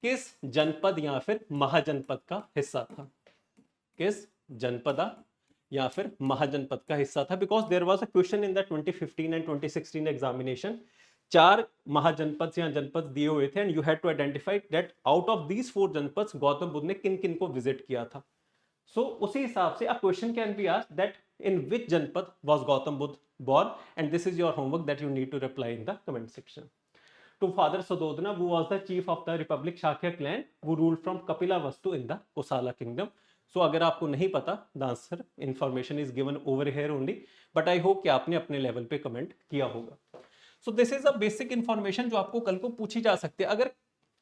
किस जनपद या फिर महाजनपद का हिस्सा था, किस जनपदा या फिर महाजनपद का हिस्सा था, because there was a question in the 2015 and 2016 examination. 4 Mahajanapada या जनपद दिए हुए थे and you had to identify that out of these 4 Janapada Gautam Buddha ने किन किन को विजिट किया था। सो उसी हिसाब से a question can be asked that in which janapada was Gautam Buddha born, and this is your homework that you need to reply in the comment section. To Father Suddhodana, who was the chief of the Republic Shakya clan, who ruled from Kapilavastu in the Kosala kingdom. So अगर आपको नहीं पता, the answer information is given over here only, but I hope कि आपने अपने level पे comment किया होगा। So this is a basic information जो आपको कल को पूछी जा सकती है। अगर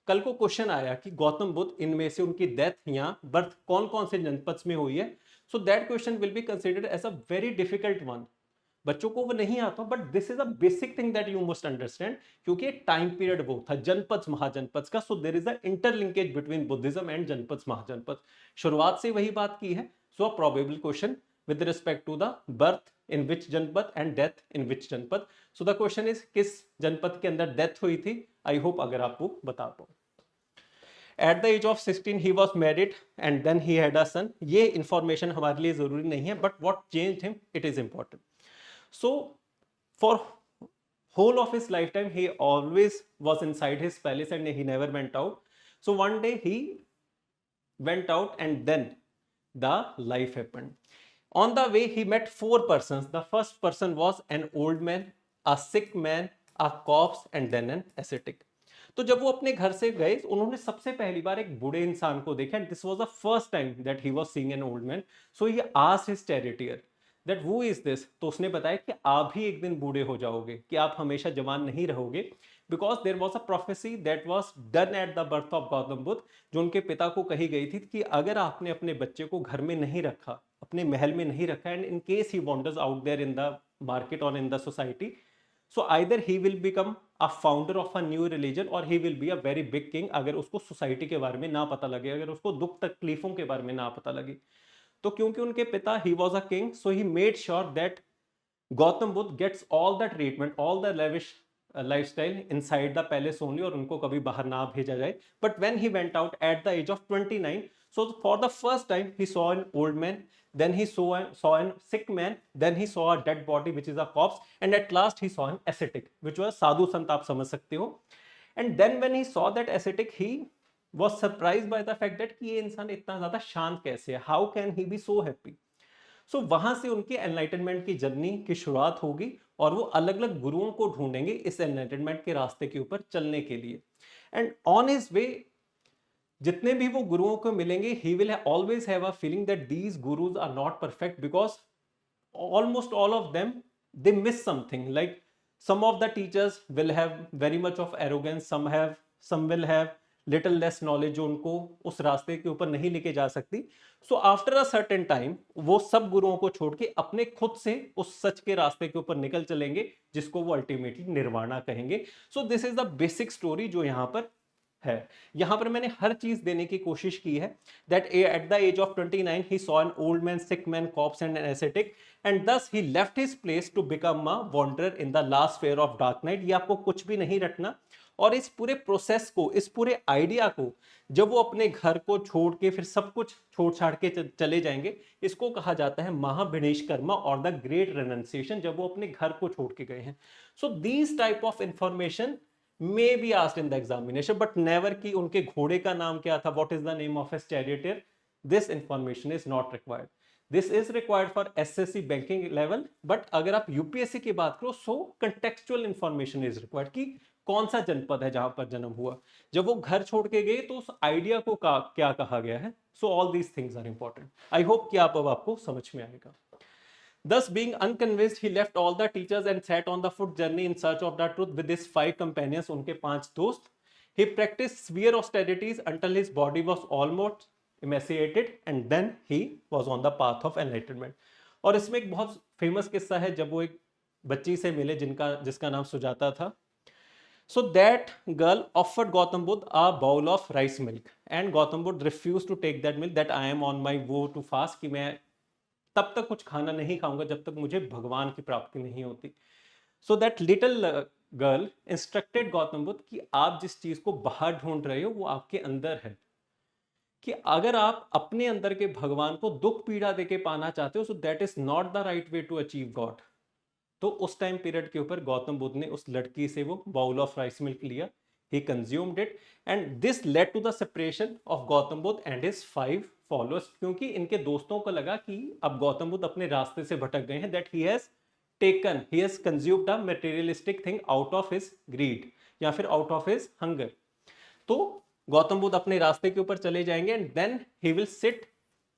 कल को क्वेश्चन आया कि गौतम बुद्ध इनमें से उनकी डेथ या बर्थ कौन कौन से जनपद में हुई है, so that question will be considered as a very difficult one. बच्चों को वो नहीं आता, but this is a basic thing that you must understand, क्योंकि टाइम पीरियड वो था जनपद महाजनपद का। So there is a interlinkage between Buddhism and janapada mahajanapada. शुरुआत से वही बात की है। So a probable question with respect to the birth in which janapada and death in which जनपद। सो द क्वेश्चन इज किस जनपद के अंदर डेथ हुई थी। आई होप अगर आपको बता पाओ। At the age of 16 he was married and then he had a son। ये इंफॉर्मेशन हमारे लिए जरूरी नहीं है, but what changed him it is important। So for whole of his lifetime he always was inside his palace and he never went out। So one day he went out and then the life happened। On the way he met 4 persons। The first person was an old man, a sick man, a corpse and then an ascetic। तो जब वो अपने घर से गए उन्होंने सबसे पहली बार एक बूढ़े इंसान को देखा and this was the first time that he was seeing N old man. So he asked his charioteer that who is this. तो उसने बताया कि आप भी एक दिन बूढ़े हो जाओगे, कि आप हमेशा जवान नहीं रहोगे, because there was a prophecy that was done at the birth of Gautam Buddha, जो उनके पिता को कही गई थी कि अगर आपने अपने बच्चे को घर में नहीं रखा, अपने महल में नहीं रखा, and in case he wanders out there in the market और in the society, so either he will become a founder of a new religion or he will be a very big king। अगर उसको society के बारे में ना पता लगे, अगर उसको दुख तकलीफों के बारे में ना पता लगे, तो क्योंकि उनके पिता he was a king, so he made sure that Gautam Buddha gets all the treatment, all the lavish lifestyle inside the palace only, और उनको कभी बाहर ना भेजा जाए। But when he went out at the age of 29, so for the first time he saw an old man, then he saw a sick man, then he saw a dead body which is a corpse, and at last he saw an ascetic which was साधु संत, आप समझ सकते हो। And then when he saw that ascetic he was surprised by the fact that कि ये इंसान इतना ज्यादा शांत कैसे है, how can he be so happy। सो वहां से उनकी एनलाइटनमेंट की जर्नी की शुरुआत होगी और वो अलग अलग गुरुओं को ढूंढेंगे इस एनलाइटनमेंट के रास्ते के ऊपर चलने के लिए। एंड ऑन हिज वे जितने भी वो गुरुओं को मिलेंगे, he will always have a feeling that these gurus are not perfect, because almost all of them they miss something। Like some of the teachers will have very much of arrogance, some will have little less knowledge, जो उनको उस रास्ते के ऊपर नहीं लेके जा सकती। So after a certain time वो सब गुरुओं को छोड़ के अपने खुद से उस सच के रास्ते के ऊपर निकल चलेंगे, जिसको वो अल्टीमेटली निर्वाणा कहेंगे। सो this is the basic story जो यहाँ पर है। यहां पर मैंने हर चीज देने की कोशिश की है। That at the age of 29 he saw an old man, sick man, corpse and an ascetic, and thus he left his place to become a wanderer in the last fair of dark night. ये आपको कुछ भी नहीं रटना। और इस पूरे process को, इस पूरे आइडिया को, जब वो अपने घर को छोड़ के फिर सब कुछ छोड़ छाड़ के चले जाएंगे, इसको कहा जाता है महाविनेशकर्मा और द ग्रेट रेनन्सिएशन, जब वो अपने घर को छोड़ के गए हैं। So these type of information may be asked in the examination, but never कि उनके घोड़े का नाम क्या था, what is the name of his charioteer। this information is not required. This is required for SSC banking level, but अगर आप UPSC की बात करो so contextual information is required कि कौन सा जनपद है जहां पर जन्म हुआ, जब वो घर छोड़ के गए तो उस आइडिया को क्या कहा गया है. So all these things are important. I hope कि अब आपको समझ में आएगा. Thus, being unconvinced, he left all the teachers and set on the foot journey in search of the truth with his 5 companions, उनके 5 दोस्त. He practiced severe austerities until his body was almost emaciated, and then he was on the path of enlightenment. और इसमें एक बहुत famous किस्सा है जब वो एक बच्ची से मिले जिसका नाम सुजाता था. So that girl offered Gautam Buddha a bowl of rice milk, and Gautam Buddha refused to take that milk. That I am on my way to fast, कि मैं तब तक कुछ खाना नहीं खाऊंगा जब तक मुझे भगवान की प्राप्ति नहीं होती. So that little girl instructed Gautam Buddha कि आप जिस चीज को बाहर ढूंढ रहे हो वो आपके अंदर है, कि अगर आप अपने अंदर के भगवान को दुख पीड़ा देके पाना चाहते हो, so that is not the right way to achieve God. तो उस टाइम पीरियड के ऊपर गौतम बुद्ध ने उस लड़की से वो बाउल ऑफ राइस मिल्क लिया. He consumed it, and this led to the separation of Gautam Buddha and his 5 followers, क्योंकि इनके दोस्तों को लगा कि अब गौतम बुद्ध अपने रास्ते से भटक गए हैं. That he has consumed a materialistic thing out of his greed या फिर out of his hunger. तो गौतम बुद्ध अपने रास्ते के ऊपर चले जाएंगे, and then he will sit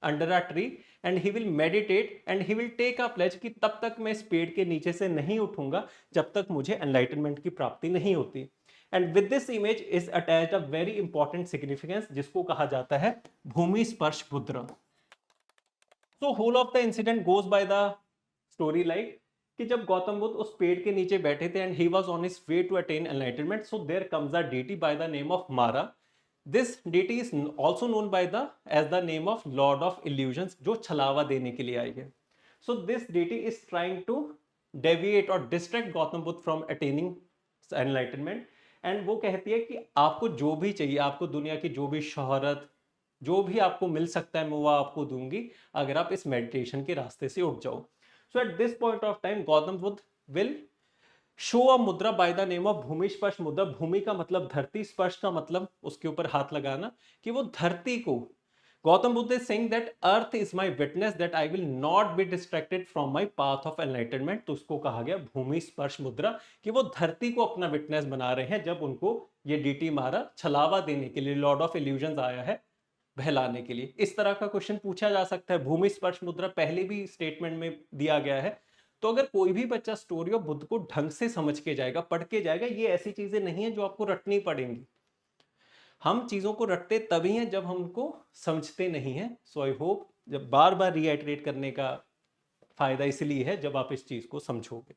under a tree and he will meditate and he will take a pledge कि तब तक मैं इस पेड़ के नीचे से नहीं उठूंगा जब तक मुझे enlightenment की प्राप्ति नहीं होती. And with this image is attached a very important significance, जिसको कहा जाता है भूमि स्पर्श मुद्रा. So whole of the incident goes by the story like कि जब गौतम बुद्ध उस पेड़ के नीचे बैठे थे and he was on his way to attain enlightenment, so there comes a deity by the name of Mara. This deity is also known by as the name of Lord of Illusions, जो छलावा देने के लिए आई है. So this deity is trying to deviate or distract Gautam Buddha from attaining enlightenment. And वो कहती है कि आपको जो भी चाहिए, आपको दुनिया की जो भी शोहरत, जो भी आपको मिल सकता है मैं वो आपको दूंगी अगर आप इस मेडिटेशन के रास्ते से उठ जाओ. So at this point of time Gautam Buddha will show a mudra by the name of bhumi sparsha mudra. भूमि का मतलब धरती, स्पर्श का मतलब उसके ऊपर हाथ लगाना, कि वो धरती को Gautam Buddha is saying that earth is my witness that I will not be distracted from my path of enlightenment. तो उसको कहा गया भूमि स्पर्श मुद्रा, कि वो धरती को अपना विटनेस बना रहे हैं जब उनको ये डीटी मारा छलावा देने के लिए, लॉर्ड ऑफ इल्यूजन्स आया है बहलाने के लिए. इस तरह का क्वेश्चन पूछा जा सकता है. भूमि स्पर्श मुद्रा पहले भी स्टेटमेंट में दिया गया है. तो अगर कोई भी बच्चा स्टोरी ऑफ बुद्ध को ढंग से समझ के जाएगा, पढ़ के जाएगा, ये ऐसी चीजें नहीं है जो आपको रटनी पड़ेंगी. हम चीजों को रटते तभी हैं जब हम उनको समझते नहीं हैं. सो आई होप जब बार बार रीआइटरेट करने का फायदा इसलिए है जब आप इस चीज को समझोगे.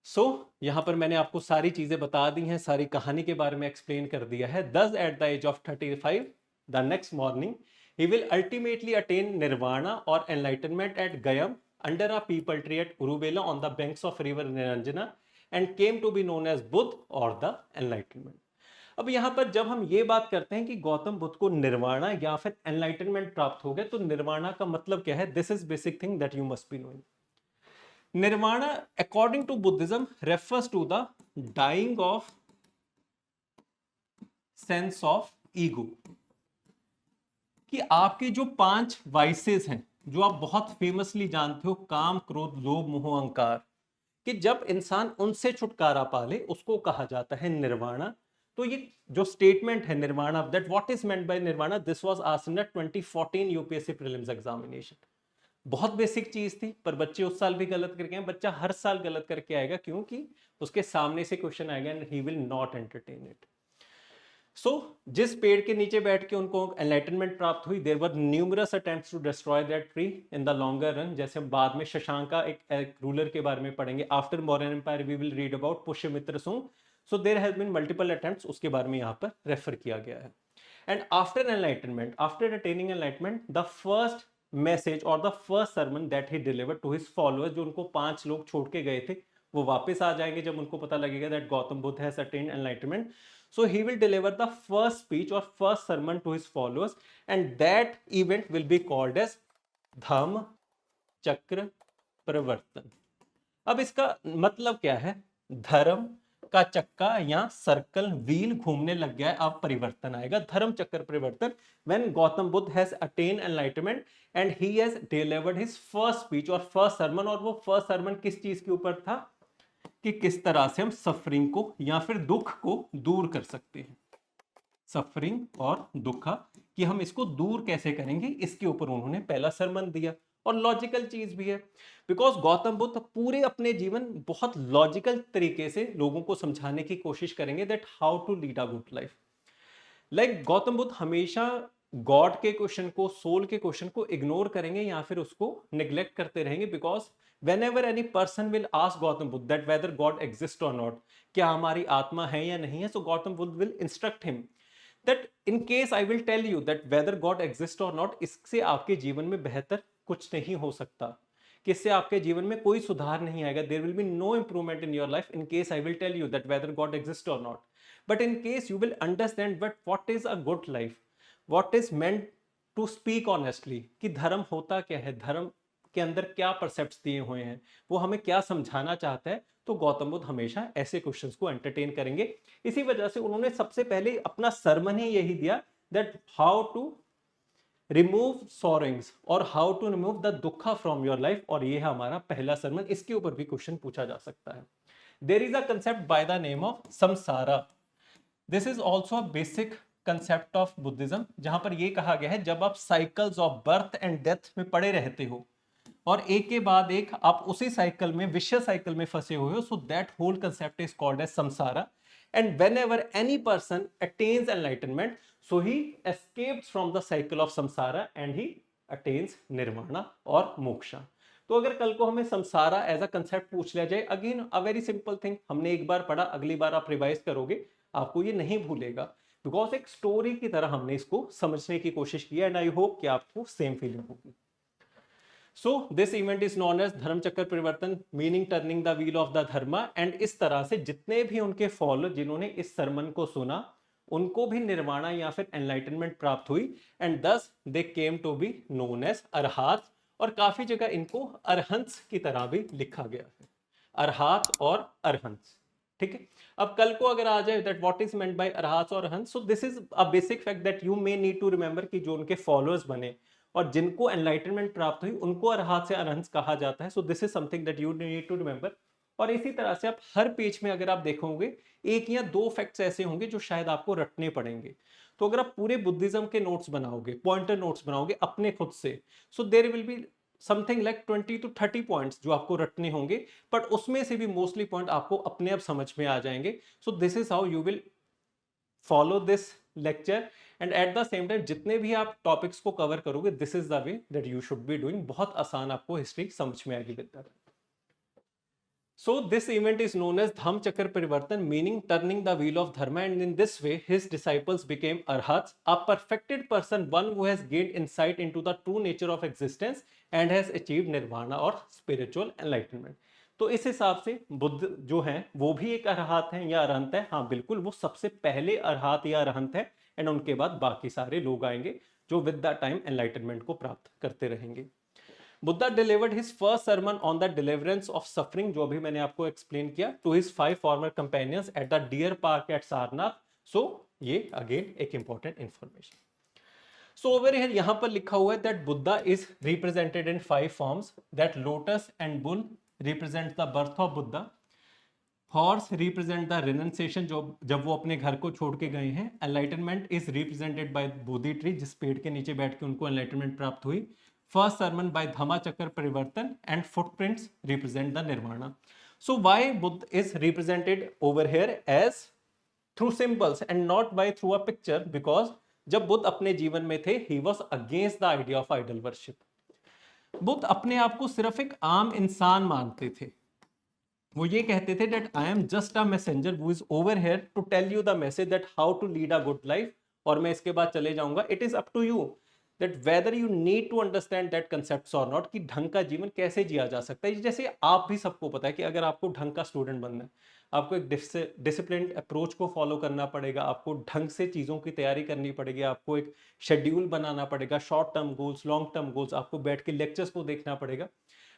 सो यहां पर मैंने आपको सारी चीजें बता दी हैं, सारी कहानी के बारे में एक्सप्लेन कर दिया है. Thus at the age of 35, the next morning, he will ultimately attain nirvana or enlightenment at Gayam under a peepal tree at Uruvela on the banks of river Niranjana, and came to be known as Buddha or the enlightenment. अब यहां पर जब हम ये बात करते हैं कि गौतम बुद्ध को निर्वाणा या फिर एनलाइटनमेंट प्राप्त हो गया, तो निर्वाणा का मतलब क्या है? This is basic thing that you must be knowing. Nirvana according to Buddhism refers to the dying of sense of ego, कि आपके जो 5 वाइसेस हैं जो आप बहुत फेमसली जानते हो, काम, क्रोध, लोभ, मोह, अहंकार, कि जब इंसान उनसे छुटकारा पाले उसको कहा जाता है निर्वाणा. तो ये जो स्टेटमेंट है nirvana, that what is meant by nirvana, this was asked in the 2014 UPSC prelims examination. बहुत बेसिक चीज थी, पर बच्चे उस साल भी गलत करके आए. बच्चा हर साल गलत करके आएगा क्योंकि उसके सामने से क्वेश्चन आएगा and he will not entertain it. So जिस पेड़ के नीचे बैठ के उनको एनलाइटनमेंट प्राप्त हुई, there were numerous attempts to destroy that tree in the longer run. जैसे हम बाद में शशांका एक रूलर के बारे में पढ़ेंगे. After Mauryan empire we will read about Pushyamitra Sunga. So there has been multiple attempts, उसके बारे में यहाँ पर रेफर किया गया है. And after enlightenment, after attaining enlightenment, the first message or the first sermon that he delivered to his followers, जो उनको 5 लोग छोड़ के गए थे, वो वापस आ जाएंगे जब उनको पता लगेगा that Gautam Buddha has attained enlightenment. So he will deliver the first speech or first sermon to his followers, and that event will be called as धम्म चक्र प्रवर्तन. अब इसका मतलब क्या है? धर्म, का चक्का या सर्कल व्हील घूमने लग गया है, अब परिवर्तन आएगा, धर्म चक्र परिवर्तन। When Gautam Buddha has attain enlightenment and he has delivered his first speech और फर्स्ट सरमन, और वो फर्स्ट सरमन किस चीज के ऊपर था कि किस तरह से हम सफरिंग को या फिर दुख को दूर कर सकते हैं, सफरिंग और दुख कि हम इसको दूर कैसे करेंगे, इसके ऊपर उन्होंने पहला सरमन दिया। और लॉजिकल चीज भी है, बिकॉज गौतम बुद्ध पूरे अपने जीवन बहुत लॉजिकल तरीके से लोगों को समझाने की कोशिश करेंगे that how to lead a good life. Like Gautam Buddha हमेशा गॉड के क्वेश्चन को, सोल के क्वेश्चन को इग्नोर करेंगे या फिर उसको निग्लेक्ट करते रहेंगे, because whenever any person will ask Gautam Buddha that whether God exists or not, क्या हमारी आत्मा है या नहीं है, so Gautam Buddha will instruct him that in case I will tell you that whether God exists or not, इससे आपके जीवन में बेहतर कुछ नहीं हो सकता, कि इससे आपके जीवन में कोई सुधार नहीं आएगा, there will be no improvement in your life in case I will tell you that whether God exists or not, but in case you will understand what is a good life, what is meant to speak honestly, कि धर्म होता क्या है, धर्म के अंदर क्या परसेप्ट्स दिए हुए हैं, वो हमें क्या समझाना चाहता है, तो गौतम बुद्ध हमेशा ऐसे क्वेश्चंस को एंटरटेन करेंगे। इसी वजह से उन्होंने सबसे पहले अपना सरमन ही यही दिया दैट हाउ टू रिमूव सॉरिंग्स और हाउ टू रिमूव द दुखा फ्रॉम योर लाइफ, और ये है हमारा पहला सरमन। इसके ऊपर भी क्वेश्चन पूछा जा सकता है। There is a concept by the name of samsara. This is also a basic concept of Buddhism, जहां पर यह कहा गया है जब आप cycles of birth and death में पड़े रहते हो और एक के बाद एक आप उसी साइकिल में, विशियस साइकिल में फंसे हुए हो, so that whole concept is called as samsara. And whenever any person attains enlightenment, so he escapes from the cycle of samsara and he attains nirvana और मोक्षा। तो अगर कल को हमें संसारा एज अ कंसेप्ट पूछ लिया जाए, again a very simple thing, हमने एक बार पढ़ा, अगली बार आप रिवाइज करोगे आपको ये नहीं भूलेगा, बिकॉज एक स्टोरी की तरह हमने इसको समझने की कोशिश की, एंड आई होप कि आपको सेम फीलिंग होगी। So this event is known as धर्म चक्र परिवर्तन, meaning turning the wheel of the dharma, and इस तरह से जितने भी उनके फॉलो जिन्होंने इस सरमन को सुना उनको भी निर्वाणा या फिर एनलाइटनमेंट प्राप्त हुई, and thus they came to be known as arhat, और काफी जगह इनको अरहंस की तरह भी लिखा गया है, अरहात और अरहंस। ठीक है, अब कल को अगर आ जाए that what is meant by arhat और arhans, so this is a basic fact that you may need to remember कि जो उनके फॉलोअर्स बने और जिनको एनलाइटनमेंट प्राप्त हुई उनको अरहत से अरहंस कहा जाता है। So this is something that you need to remember. और इसी तरह से आप हर पेज में अगर आप देखोगे एक या दो फैक्ट्स ऐसे होंगे जो शायद आपको रटने पड़ेंगे। तो अगर आप पूरे बुद्धिज्म के नोट्स बनाओगे, पॉइंटर नोट्स बनाओगे अपने खुद से, so there will be something like 20 to 30 points जो आपको रटने होंगे, बट उसमें से भी मोस्टली पॉइंट आपको अपने आप समझ में आ जाएंगे। सो this is how you will follow this lecture, and at the same time जितने भी आप टॉपिक्स को कवर करोगे, this is the way that you should be doing. बहुत आसान आपको हिस्ट्री समझ में आएगी with that. So this event is known as Dham Chakra Parivartan, meaning turning the wheel of dharma, and in this way his disciples became arhats, a perfected person, one who has gained insight into the true nature of existence and has achieved nirvana or spiritual enlightenment. तो इस हिसाब से बुद्ध जो हैं वो भी एक अरहत हैं या अरहंत है। हाँ बिल्कुल, वो सबसे पहले अरहत या अरहंत है, एंड उनके बाद बाकी सारे लोग आएंगे जो विद द टाइम एनलाइटनमेंट को प्राप्त करते रहेंगे। Buddha delivered his first sermon on the deliverance of suffering, जो अभी मैंने आपको एक्सप्लेन किया, to his 5 former companions at the deer park at Sarnath. So ये अगेन एक important information. So over here यहां पर लिखा हुआ है that Buddha is represented in 5 forms, that lotus and bull represent the birth of Buddha, horse represent the renunciation, जो जब वो अपने घर को छोड़ के गए हैं, enlightenment is represented by Bodhi tree, जिस पेड़ के नीचे बैठ के उनको एनलाइटनमेंट प्राप्त हुई, first sermon bye Dhamma Chakra Parivartan, and footprints represent the nirvana. So why Buddha is represented over here as through symbols and not by through a picture, because जब बुद्ध अपने जीवन में थे he was against the idea of idol worship. Buddha अपने आप को सिर्फ एक आम इंसान मानते थे। वो ये कहते थे that I am just a messenger who is over here to tell you the message that how to lead a good life, और मैं इसके बाद चले जाऊंगा। It is up to you that whether you need to understand that concepts और not, कि ढंग का जीवन कैसे जिया जा सकता है। जैसे आप भी सबको पता है कि अगर आपको ढंग का स्टूडेंट बनना है, आपको एक डिसिप्लिन अप्रोच को फॉलो करना पड़ेगा, आपको ढंग से चीज़ों की तैयारी करनी पड़ेगी, आपको एक शेड्यूल बनाना पड़ेगा, short term goals, long term goals, आपको बैठ के लेक्चर्स को देखना पड़ेगा।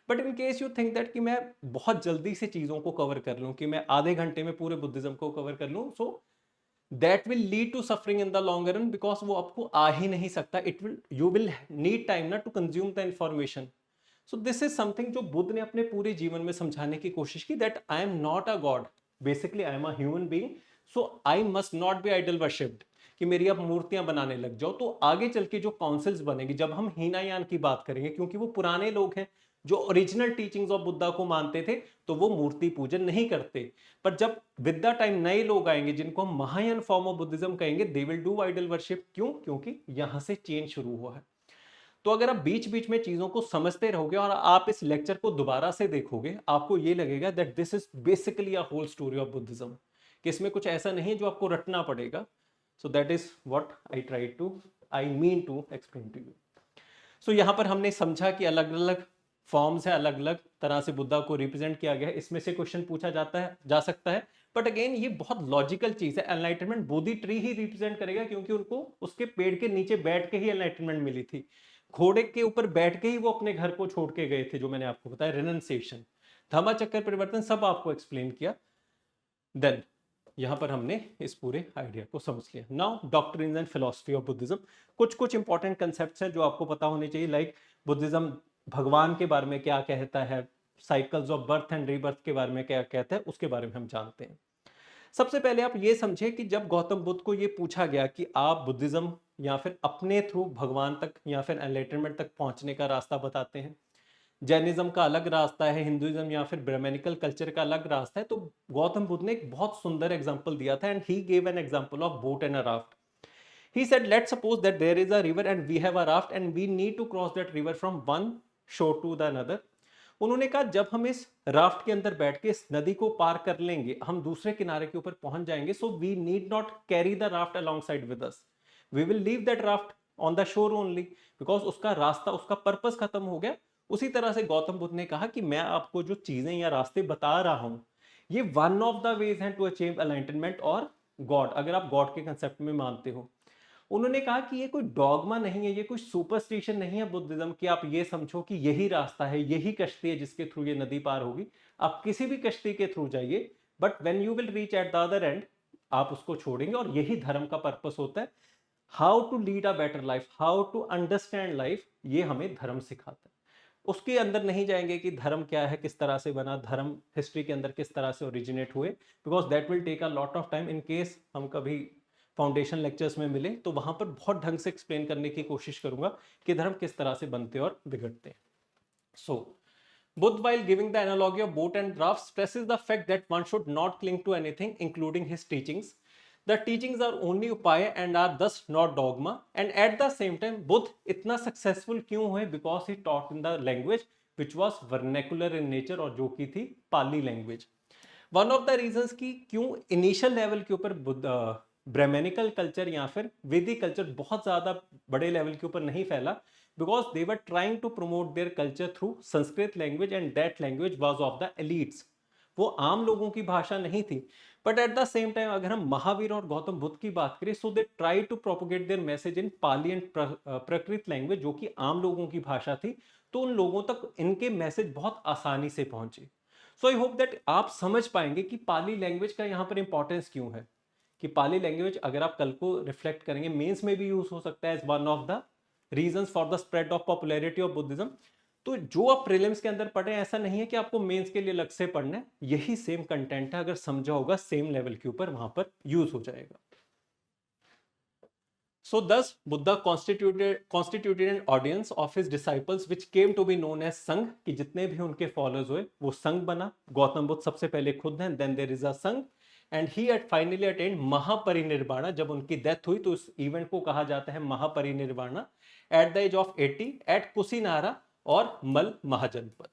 But in case you think that कि मैं बहुत जल्दी से चीज़ों को कवर कर लूँ, कि मैं आधे घंटे में पूरे बुद्धिज्म को कवर कर लूँ, so that will lead to suffering in the long run, because वो आपको आ ही नहीं सकता. It will, you will need time ना to consume the information. So this is something जो बुद्ध ने अपने पूरे जीवन में समझाने की कोशिश की, that I am not a God, basically I am a human being, so I must not be idol worshipped, कि मेरी अब मूर्तियां बनाने लग जाओ. तो आगे चल के जो काउंसिल्स बनेगी, जब हम हीनायान की बात करेंगे, क्योंकि वो पुराने लोग हैं जो ओरिजिनल टीचिंग्स ऑफ बुद्धा को मानते थे, तो वो मूर्ति पूजन नहीं करते. पर जब विद द टाइम नए लोग आएंगे जिनको हम महायान फॉर्म ऑफ बुद्धिज्म कहेंगे, they will do idol worship. क्यों? क्योंकि यहां से चेंज शुरू हुआ है. तो अगर आप बीच बीच में चीजों को समझते रहोगे और आप इस लेक्चर को दोबारा से देखोगे, आपको ये लगेगा that this is basically a whole story of Buddhism, कि इसमें कुछ ऐसा नहीं है जो आपको रटना पड़ेगा. So that is what I mean to explain to you. So यहां पर हमने समझा कि अलग अलग फॉर्म्स है, अलग अलग तरह से बुद्धा को रिप्रेजेंट किया गया है. इसमें से क्वेश्चन पूछा जा सकता है. बट अगेन ये बहुत लॉजिकल चीज है. एनलाइटनमेंट बोधि ट्री ही रिप्रेजेंट करेगा, क्योंकि उनको उसके पेड़ के नीचे बैठ के ही एनलाइटनमेंट मिली थी. घोड़े के ऊपर बैठ के ही वो अपने घर को छोड़ के गए थे, जो मैंने आपको बताया, रिनंसिएशन, धम्म चक्कर परिवर्तन, सब आपको एक्सप्लेन किया. देन यहां पर हमने इस पूरे आइडिया को समझ लिया. Now doctrines and philosophy of Buddhism. कुछ कुछ इंपॉर्टेंट कंसेप्ट्स हैं जो आपको पता होने चाहिए, लाइक बुद्धिज्म भगवान के बारे में क्या कहता है, cycles of birth and rebirth के बारे में क्या कहता है, उसके बारे में हम जानते हैं. सबसे पहले आप ये समझे कि जब गौतम बुद्ध को ये पूछा गया कि आप बुद्धिज्म या फिर अपने थ्रू भगवान तक या फिर एनलाइटनमेंट तक पहुंचने का रास्ता बताते हैं, जैनिज्म का अलग रास्ता है, हिंदुइज्म या फिर ब्राह्मणिकल कल्चर का अलग रास्ता है, तो गौतम बुद्ध ने एक बहुत सुंदर एग्जांपल दिया था, and he gave an example of boat and a raft. He said, let's suppose that there is a river and we have a raft and we need to cross that river from one shore to the another. उन्होंने कहा जब हम इस raft के अंदर बैठ के इस नदी को पार कर लेंगे, हम दूसरे किनारे के ऊपर पहुंच जाएंगे. So we need not carry the raft alongside with us, we will leave that raft on the shore only, because उसका रास्ता, उसका पर्पस खत्म हो गया. उसी तरह से गौतम बुद्ध ने कहा कि मैं आपको जो चीजें या रास्ते बता रहा हूं, ये वन ऑफ द वेज हैं टू अचीव एनलाइटनमेंट और गॉड, अगर आप गॉड के कंसेप्ट में मानते हो. उन्होंने कहा कि ये कोई डॉगमा नहीं है, ये कोई सुपरस्टिशन नहीं है बुद्धिज्म, कि आप ये समझो कि यही रास्ता है, यही कश्ती है जिसके थ्रू ये नदी पार होगी. आप किसी भी कश्ती के थ्रू जाइए, but when you will reach at the other and, आप उसको छोड़ेंगे. और यही धर्म का पर्पस होता है. How to lead a better life, how to understand life, ये हमें धर्म सिखाता है. उसके अंदर नहीं जाएंगे कि धर्म क्या है, किस तरह से बना, धर्म हिस्ट्री के अंदर किस तरह से ओरिजिनेट हुए, because that will take a lot of time. In case हम कभी फाउंडेशन लेक्चर्स में मिले तो वहां पर बहुत ढंग से एक्सप्लेन करने की कोशिश करूंगा कि धर्म किस तरह से बनते और बिगड़ते हैं. सो Buddha, while giving the analogy of boat and raft, stresses the fact that one should not cling to anything, including his teachings. The teachings are only upaya and are thus not dogma. And at the same time, Buddha इतना successful क्यों हुए? Because he taught in the language which was vernacular in nature, और जो की थी Pali language. One of the reasons की क्यों initial level के ऊपर ब्राह्मणिकल कल्चर या फिर वैदिक कल्चर बहुत ज्यादा बड़े लेवल के ऊपर नहीं फैला, because they were trying to promote their culture through Sanskrit language, and that language was of the elites. वो आम लोगों की भाषा नहीं थी. But at the same time अगर हम महावीर और गौतम बुद्ध की बात करें, so they try to propagate their message in Pali and Prakrit language, जो कि आम लोगों की भाषा थी. तो उन लोगों तक इनके मैसेज बहुत आसानी से पहुंचे. सो आई होप दैट आप समझ पाएंगे कि पाली लैंग्वेज का यहाँ पर इंपॉर्टेंस क्यों है, कि पाली लैंग्वेज अगर आप कल को रिफ्लेक्ट करेंगे, मेंस में भी यूज हो सकता है as one of the reasons for the spread of popularity of Buddhism. तो जो आप प्रीलिम्स के अंदर पढ़े, ऐसा नहीं है कि आपको मेंस के लिए अलग से पढ़ना है, यही सेम कंटेंट है, अगर समझा होगा सेम लेवल के ऊपर वहां पर यूज हो जाएगा. So thus Buddha constituted an audience of his disciples which came to be known as संघ, कि जितने भी उनके फॉलोअर्स हुए वो संघ बना. गौतम बुद्ध सबसे पहले खुद हैं, देन देयर इज अ संघ, and he had finally attained महापरिनिर्वाण. जब उनकी डेथ हुई तो इस इवेंट को कहा जाता है Mahaparinirvana, at the age of 80 at Kushinara और मल महाजनपद.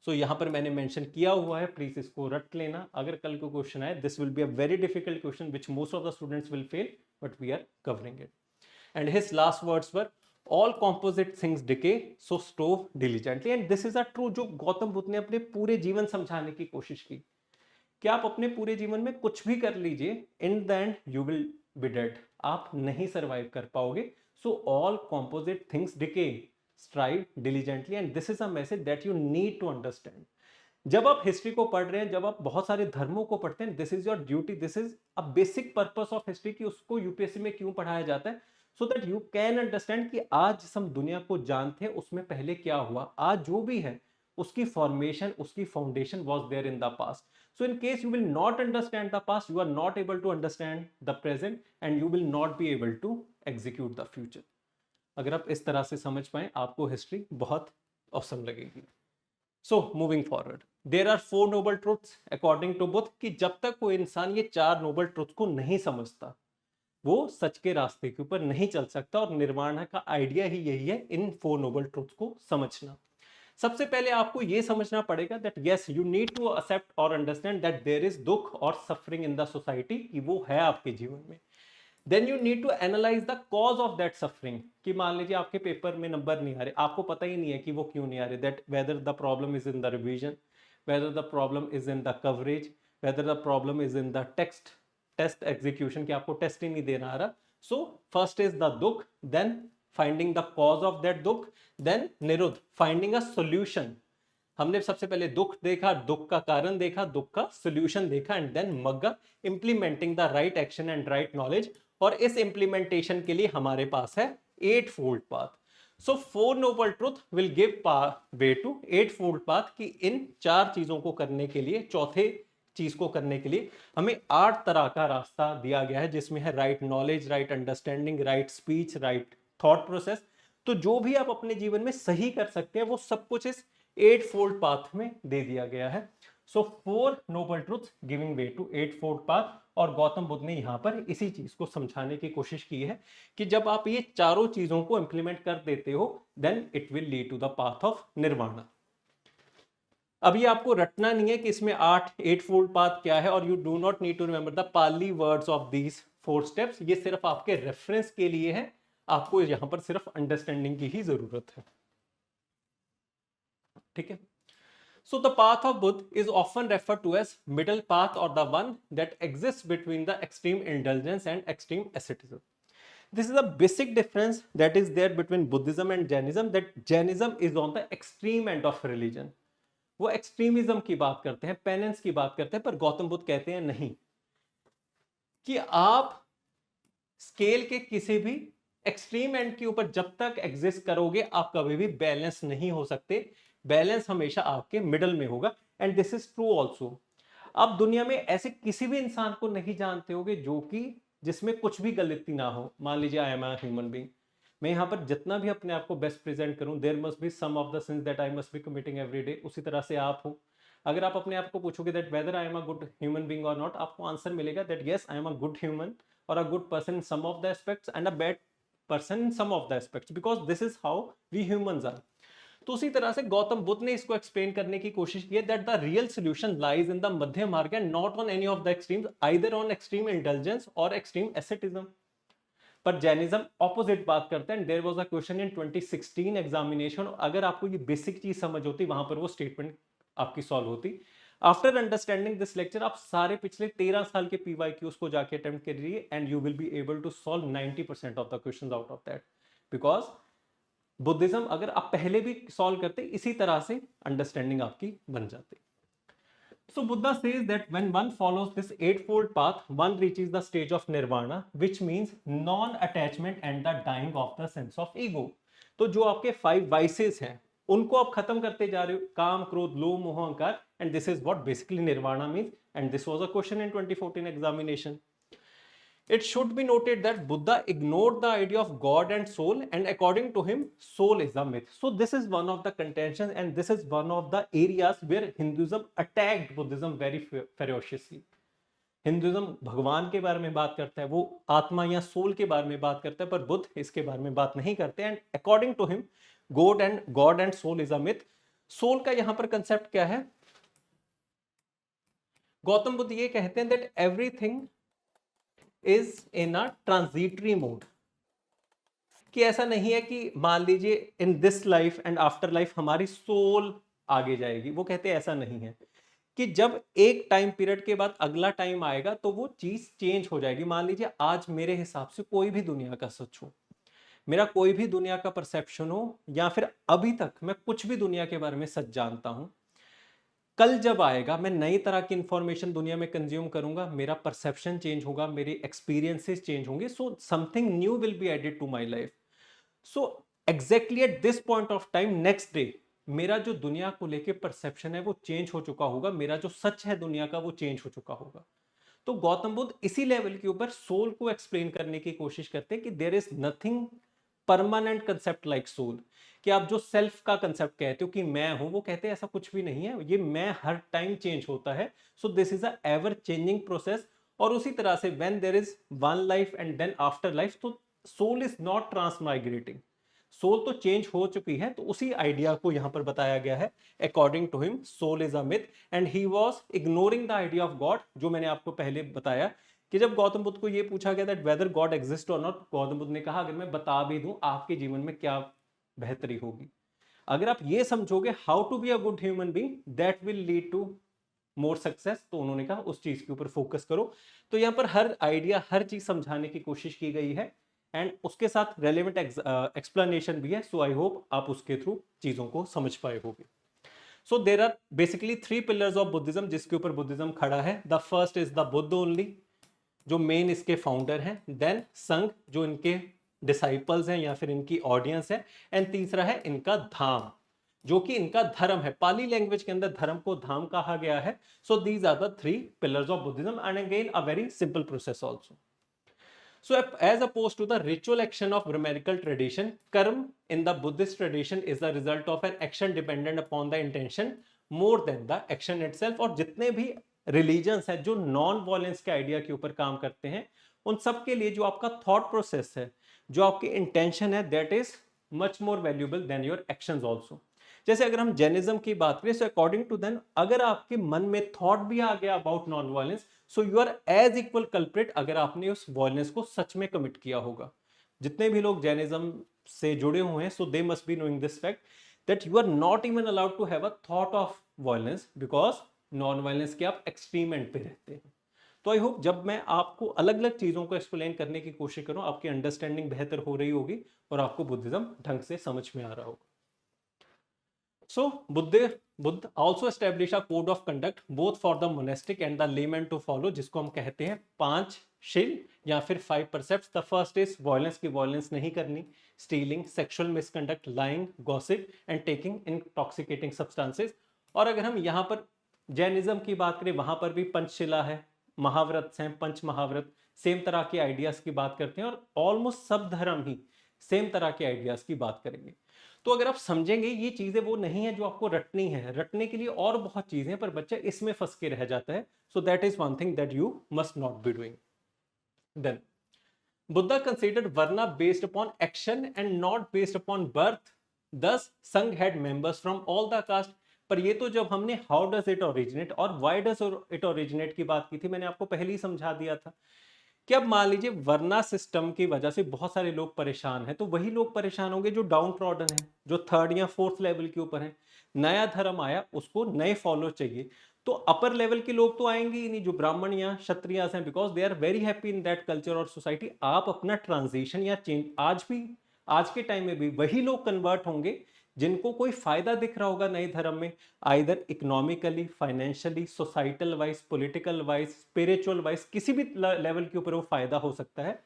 सो यहाँ पर मैंने मेंशन किया हुआ है, प्लीज इसको रट लेना. अगर कल को क्वेश्चन आए, this will be a very difficult question which most of the students will fail, but we are covering it. And his last words were, all composite things decay, so strove diligently. And this is a true, जो गौतम बुद्ध ने अपने पूरे जीवन समझाने की कोशिश की, कि आप अपने पूरे जीवन में कुछ भी कर लीजिए, इन the and you will B dead, आप नहीं सर्वाइव कर पाओगे. So all composite things decay, strive diligently, and this is a message that you need to understand. जब आप हिस्ट्री को पढ़ रहे हैं, जब आप बहुत सारे धर्मों को पढ़ते हैं, this is your duty, this is a basic purpose of history कि उसको यूपीएससी में क्यों पढ़ाया जाता है, so that you can understand कि आज जिस हम दुनिया को जानते हैं उसमें पहले क्या हुआ, आज जो भी है उसकी फॉर्मेशन, उसकी foundation was there in the past. So in case you will not understand the past, you are not able to understand the present and you will not be able to execute the future. अगर आप इस तरह से समझ पाए, आपको history बहुत awesome लगेगी. So moving forward, there are 4 noble truths according to Buddha, कि जब तक कोई इंसान ये 4 नोबल ट्रुथ को नहीं समझता, वो सच के रास्ते के ऊपर नहीं चल सकता. और निर्वाण का आइडिया ही यही है, इन 4 नोबल ट्रुथ्स को समझना. सबसे पहले आपको ये समझना पड़ेगा that yes, you need to accept और अंडरस्टैंड दैट देयर इज दुख और सफरिंग इन द सोसाइटी, कि वो है आपके जीवन में. Then you need to analyse the cause of that suffering, कि मान लीजिए आपके पेपर में नंबर नहीं आ रहे, आपको पता ही नहीं है कि वो क्यों नहीं आ रहे, that whether the problem is in the revision, whether the problem is in the coverage, whether the problem is in the test execution, कि आपको टेस्ट ही नहीं देना आ रहा. सो फर्स्ट इज द दुख, then finding the cause of that दुख, then निरुद्ध, फाइंडिंग अ सोल्यूशन. हमने सबसे पहले दुख देखा, दुख का कारण देखा, दुख का सोल्यूशन देखा, एंड देन मग्गा, implementing the right action and right knowledge. और इस इंप्लीमेंटेशन के लिए हमारे पास है 8 fold path. So 4 noble truth will give way to 8 fold path, कि इन 4 चीजों को करने के लिए, चौथे चीज को करने के लिए हमें 8 तरह का रास्ता दिया गया है, जिसमें है right knowledge, right understanding, right speech, right thought process. तो जो भी आप अपने जीवन में सही कर सकते हैं, वो सब कुछ इस 8 फोल्ड पाथ में दे दिया गया है. So 4 noble truths giving way to 8 fold path. और गौतम बुद्ध ने यहां पर इसी चीज को समझाने की कोशिश की है कि जब आप ये चारों चीजों को इंप्लीमेंट कर देते हो, then it will lead to the path of nirvana. अब ये आपको रटना नहीं है कि इसमें 8 फोल्ड पाथ क्या है, और you do not need to remember the Pali words of these 4 steps. ये सिर्फ आपके रेफरेंस के लिए है, आपको यहां पर सिर्फ अंडरस्टैंडिंग की ही जरूरत है. ठीक है. So the path of Buddha is often referred to as middle path, or the one that exists between the extreme indulgence and extreme asceticism. This is a basic difference that is there between Buddhism and Jainism, that Jainism is on the extreme end of religion. वो extremism की बात करते हैं, penance की बात करते हैं, पर गौतम बुद्ध कहते हैं नहीं, कि आप स्केल के किसी भी एक्सट्रीम एंड के ऊपर जब तक एग्जिस्ट करोगे, आप कभी भी बैलेंस नहीं हो सकते. बैलेंस हमेशा आपके मिडल में होगा, and this is true also. आप दुनिया में ऐसे किसी भी इंसान को नहीं जानते होगे जो कि जिसमें कुछ भी गलती ना हो. मान लीजिए I am a human being, मैं यहाँ पर जितना भी अपने आप को बेस्ट प्रेजेंट करूं, there must be some of the sins that I must be committing every day. उसी तरह से आप हो. अगर आप अपने आप को पूछोगे that whether I am a good human being और नॉट, आपको आंसर मिलेगा that yes, I am a good human or a good person in some of the aspects and a bad person in some of the aspects, because this is how we humans are. तो उसी तरह से गौतम बुद्ध ने इसको explain करने की कोशिश की है that the real solution lies in the madhya marg and not on any of the extremes, either on extreme intelligence और एक्सट्रीम एसेटिज्म. पर जैनिज्म ऑपोजिट बात करते हैं. There was a question in 2016 examination, अगर आपको ये बेसिक चीज समझ होती, वहां पर वो स्टेटमेंट आपकी सॉल्व होती. आफ्टर अंडरस्टैंडिंग दिस लेक्चर, आप सारे पिछले 13 साल के PYQs को जाके अटेम्प्ट करिए, and you will be able to solve 90% of the questions out of that. Because Buddhism अगर आप पहले भी सॉल्व करते, इसी तरह से अंडरस्टैंडिंग आपकी बन जाती. So Buddha says that when one follows this eightfold path, one reaches the stage of nirvana, which means non-attachment and the dying of the sense of ego. तो जो आपके 5 vices हैं, उनको आप खत्म करते जा रहे हो, काम, क्रोध, लोभ, मोह, अहंकार, and this is what basically nirvana means. And this was a question in 2014 examination. It should be noted that Buddha ignored the idea of God and soul, and according to him, soul is a myth. So this is one of the contentions, and this is one of the areas where Hinduism attacked Buddhism very ferociously. Hinduism भगवान के बारे में बात करता है, वो आत्मा या सोल के बारे में बात करता है, पर बुद्ध इसके बारे में बात नहीं करते. And according to him, God and soul is a myth. Soul का यहां पर कंसेप्ट क्या है? गौतम बुद्ध ये कहते हैं that everything is in a transitory mode, कि ऐसा नहीं है कि मान लीजिए in this life and after life हमारी सोल आगे जाएगी. वो कहते हैं ऐसा नहीं है, कि जब एक टाइम पीरियड के बाद अगला टाइम आएगा तो वो चीज चेंज हो जाएगी. मान लीजिए आज मेरे हिसाब से कोई भी दुनिया का सच हो, मेरा कोई भी दुनिया का परसेप्शन हो या फिर अभी तक मैं कुछ भी दुनिया के बारे में सच जानता हूं, कल जब आएगा मैं नई तरह की इंफॉर्मेशन दुनिया में कंज्यूम करूंगा, मेरा परसेप्शन चेंज होगा, मेरे एक्सपीरियंसेस चेंज होंगे, so something new will be added to my life. So exactly at this point of time next day मेरा जो दुनिया को लेके परसेप्शन है वो चेंज हो चुका होगा, मेरा जो सच है दुनिया का वो चेंज हो चुका होगा। तो गौतम बुद्ध इसी लेवल के ऊपर सोल को एक्सप्लेन करने की कोशिश करते हैं कि there is nothing permanent concept like soul. कि आप जो सेल्फ का कंसेप्ट कहते हो कि मैं हूं, वो कहते हैं ऐसा कुछ भी नहीं है, ये मैं हर टाइम चेंज होता है। So this is a ever changing process. और उसी तरह से when there is one life and then after life, तो soul is not transmigrating, soul तो चेंज हो चुकी है। तो उसी आइडिया को यहां पर बताया गया है। According to him soul is a myth and he was ignoring the idea of God, जो मैंने आपको पहले बताया कि जब गौतम बुद्ध को यह पूछा गया दैट वेदर गॉड एग्जिस्ट और नॉट, गौतम बुद्ध ने कहा अगर मैं बता भी दूं आपके जीवन में क्या बेहतरी होगी। अगर आप ये समझोगे how to be a good human being that will lead to more success, तो उन्होंने कहा उस चीज के ऊपर फोकस करो। तो यहां पर हर आइडिया हर चीज समझाने की कोशिश की गई है एंड उसके साथ रेलेवेंट एक्सप्लेनेशन भी है। सो आई होप आप उसके थ्रू चीजों को समझ पाए होगे। So there are basically three pillars of Buddhism जिसके ऊपर बुद्धिज्म खड़ा है। The first is the Buddha only, जो मेन इसके फाउंडर हैं। देन संघ, जो इनके डिसाइपल्स हैं या फिर इनकी ऑडियंस है। एंड तीसरा है इनका धाम, जो कि इनका धर्म है। पाली लैंग्वेज के अंदर धर्म को धाम कहा गया है। So these are the three pillars of Buddhism and again a very simple process also. So, as opposed to the ritual action of Brahmanical tradition, karma in the Buddhist tradition is the result of an action dependent upon the intention more than the action itself। और जितने भी religions हैं जो non violence के idea के ऊपर काम करते हैं, उन सब के लिए जो आपका थॉट प्रोसेस है, जो आपकी इंटेंशन है, that is much more valuable then your actions also. जैसे अगर हम जैनिज्म की बात करें, सो अकॉर्डिंग टू देन अगर आपके मन में थॉट भी आ गया about non violence, so you are as equal culprit अगर आपने उस वायलेंस को सच में कमिट किया होगा। जितने भी लोग जैनिज्म से जुड़े हुए हैं, so they must be knowing this fact that you are not even allowed to have a thought of violence because non violence के आप एक्सट्रीम एंड पे रहते हैं। तो आई होप जब मैं आपको अलग अलग चीजों को एक्सप्लेन करने की कोशिश करूं, आपकी अंडरस्टैंडिंग बेहतर हो रही होगी और आपको बुद्धिज्म ढंग से समझ में आ रहा होगा। So Buddha also established a code of conduct both for the monastic and the layman to follow, जिसको हम कहते हैं पांच शील या फिर 5 precepts। The first is violence, की violence नहीं करनी, stealing, sexual misconduct, lying, gossip and taking intoxicating substances। और अगर हम यहाँ पर जैनिज्म की बात करें, वहां पर भी पंचशिला है, महाव्रत हैं, पंच महाव्रत, सेम तरह के आइडियाज की बात करते हैं और ऑलमोस्ट सब धर्म ही सेम तरह के आइडियाज की बात करेंगे। तो अगर आप समझेंगे ये चीजें वो नहीं है जो आपको रटनी है, रटने के लिए और बहुत चीजें, पर बच्चा इसमें फंस के रह जाता है। So that is one thing that you must not be doing. Then Buddha considered varna based upon action and not based upon birth, thus Sangha had members from all the caste. पर ये तो जब हमने हाउ डज इट ओरिजिनेट और why does it originate की बात की थी, मैंने आपको पहले ही समझा दिया था कि अब मान लीजिए वर्ना सिस्टम की वजह से बहुत सारे लोग परेशान हैं, तो वही लोग परेशान होंगे जो डाउन ट्रॉडन है, जो थर्ड या फोर्थ लेवल के ऊपर है। नया धर्म आया, उसको नए फॉलो चाहिए, तो अपर लेवल के लोग तो आएंगे ही नहीं, जो ब्राह्मण या क्षत्रिय हैं, because they are very happy in that culture और सोसाइटी। आप अपना ट्रांजिशन या चेंज, आज भी आज के टाइम में भी वही लोग कन्वर्ट होंगे जिनको कोई फायदा दिख रहा होगा नए धर्म में, either economically, financially, societal wise, political wise, spiritual wise, किसी भी लेवल के ऊपर वो फायदा हो सकता है।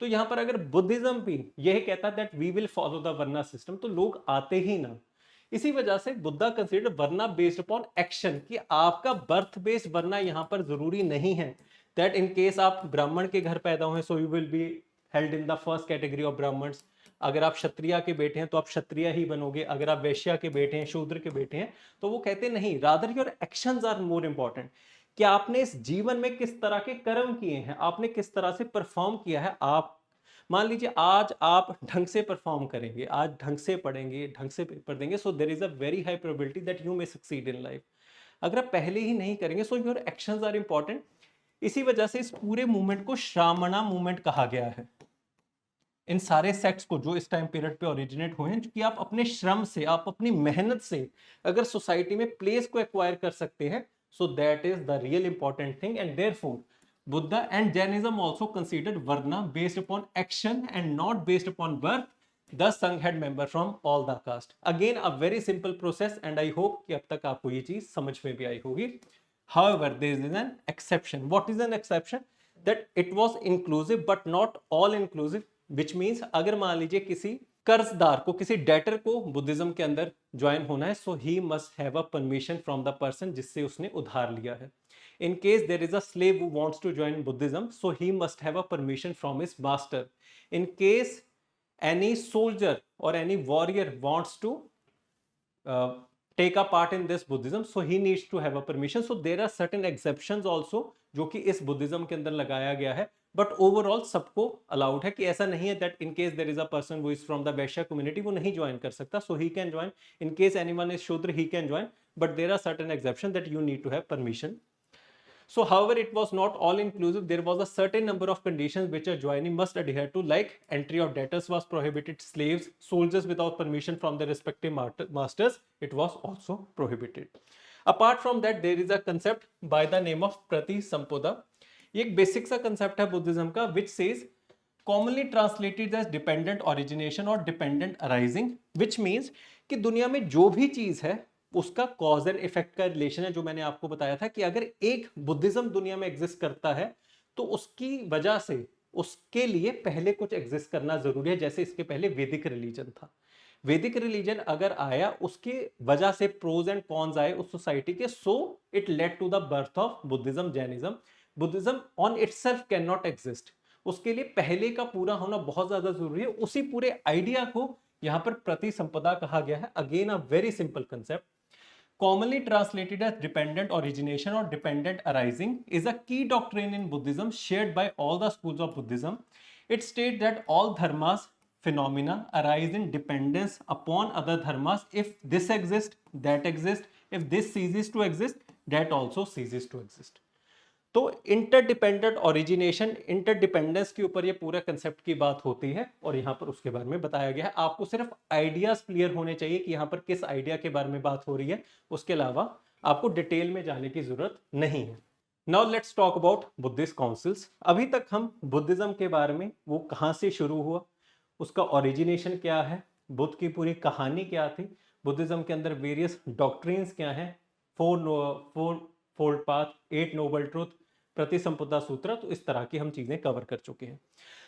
तो यहां पर अगर बुद्धिज्म भी यह कहता है that we will follow the varna system, तो लोग आते ही ना। इसी वजह से Buddha consider varna based upon action, कि आपका बर्थ बेस्ड वर्ना यहां पर जरूरी नहीं है। दैट इन केस आप ब्राह्मण के घर पैदा हुए, so you will be held in the first category of Brahmins. अगर आप क्षत्रिय के बेटे हैं तो आप क्षत्रिय ही बनोगे, अगर आप वैश्य के बेटे हैं, शूद्र के बेटे हैं, तो वो कहते नहीं, rather your actions are more important, कि आपने इस जीवन में किस तरह के कर्म किए हैं, आपने किस तरह से परफॉर्म किया है। आप मान लीजिए आज आप ढंग से परफॉर्म करेंगे, आज ढंग से पढ़ेंगे, ढंग से पेपर देंगे, so there is a very high probability that you may succeed in life. अगर आप पहले ही नहीं करेंगे, so your actions are important. इसी वजह से इस पूरे मूवमेंट को श्रामणा मूवमेंट कहा गया है। इन सारे सेक्ट्स को जो इस टाइम पीरियड पे ओरिजिनेट हुए हैं, कि आप अपने श्रम से, आप अपनी मेहनत से अगर सोसाइटी में प्लेस को एक्वायर कर सकते हैं, so that is the real important thing. And therefore Buddha and Jainism also considered varna based upon action and not based upon birth, the sangha had member from all the caste. Again a very simple process and I hope कि अब तक आपको ये चीज समझ में भी आई होगी। However, there is an exception. What is an exception? That it was inclusive but not all inclusive, which means अगर मान लीजिए किसी कर्जदार को, किसी डेटर को बुद्धिज्म के अंदर ज्वाइन होना है, so he must have a permission from the person जिससे उसने उधार लिया है। In case there is a slave who wants to join Buddhism, so he must have a permission from his master. In case any soldier or any warrior wants to take a part in this Buddhism, so he needs to have a permission. So there are certain exceptions also जो कि इस Buddhism के अंदर लगाया गया है, but overall सबको allowed है। कि ऐसा नहीं है that in case there is a person who is from the Vaishya community वो नहीं ज्वाइन कर सकता, so he can join. In case anyone is Shudra he can join, but there are certain exception that you need to have permission. So, however, it was not all inclusive. There was a certain number of conditions which a joinee must adhere to, like entry of debtors was prohibited, slaves, soldiers without permission from their respective masters, it was also prohibited. Apart from that, there is a concept by the name of Pratisampada. ये एक basic सा concept है Buddhism का, which says commonly translated as dependent origination or dependent arising, which means कि दुनिया में जो भी चीज है उसका कॉज एंड इफेक्ट का रिलेशन है। जो मैंने आपको बताया था कि अगर एक बुद्धिज्म दुनिया में एग्जिस्ट करता है तो उसकी वजह से उसके लिए पहले कुछ एग्जिस्ट करना जरूरी है। जैसे इसके पहले वैदिक रिलीजन था, वैदिक रिलीजन अगर आया उसकी वजह से प्रोज एंड कॉन्स आए उस सोसाइटी के, so it led to the birth of Buddhism, Jainism. Buddhism on itself can not exist, उसके लिए पहले का पूरा होना बहुत ज्यादा जरूरी है। उसी पूरे आइडिया को यहां पर प्रतिसंपदा कहा गया है। Again a very simple concept, commonly translated as dependent origination or dependent arising, is a key doctrine in Buddhism shared by all the schools of Buddhism. It states that all dharmas phenomena arise in dependence upon other dharmas. If this exists, that exists. If this ceases to exist, that also ceases to exist. तो interdependent origination, interdependence के ऊपर ये पूरा concept की बात होती है और यहाँ पर उसके बारे में बताया गया है। आपको सिर्फ आइडियाज क्लियर होने चाहिए कि यहाँ पर किस आइडिया के बारे में बात हो रही है, उसके अलावा आपको डिटेल में जाने की जरूरत नहीं है। Now let's talk about Buddhist councils. अभी तक हम बुद्धिज्म के बारे में, वो कहाँ से शुरू हुआ, उसका ओरिजिनेशन क्या है, बुद्ध की पूरी कहानी क्या थी, बुद्धिज्म के अंदर वेरियस डॉक्ट्रिन्स क्या हैं, four fold path, 8 noble truth, प्रतिसंपदा सूत्र, तो इस तरह की हम चीजें कवर कर चुके हैं।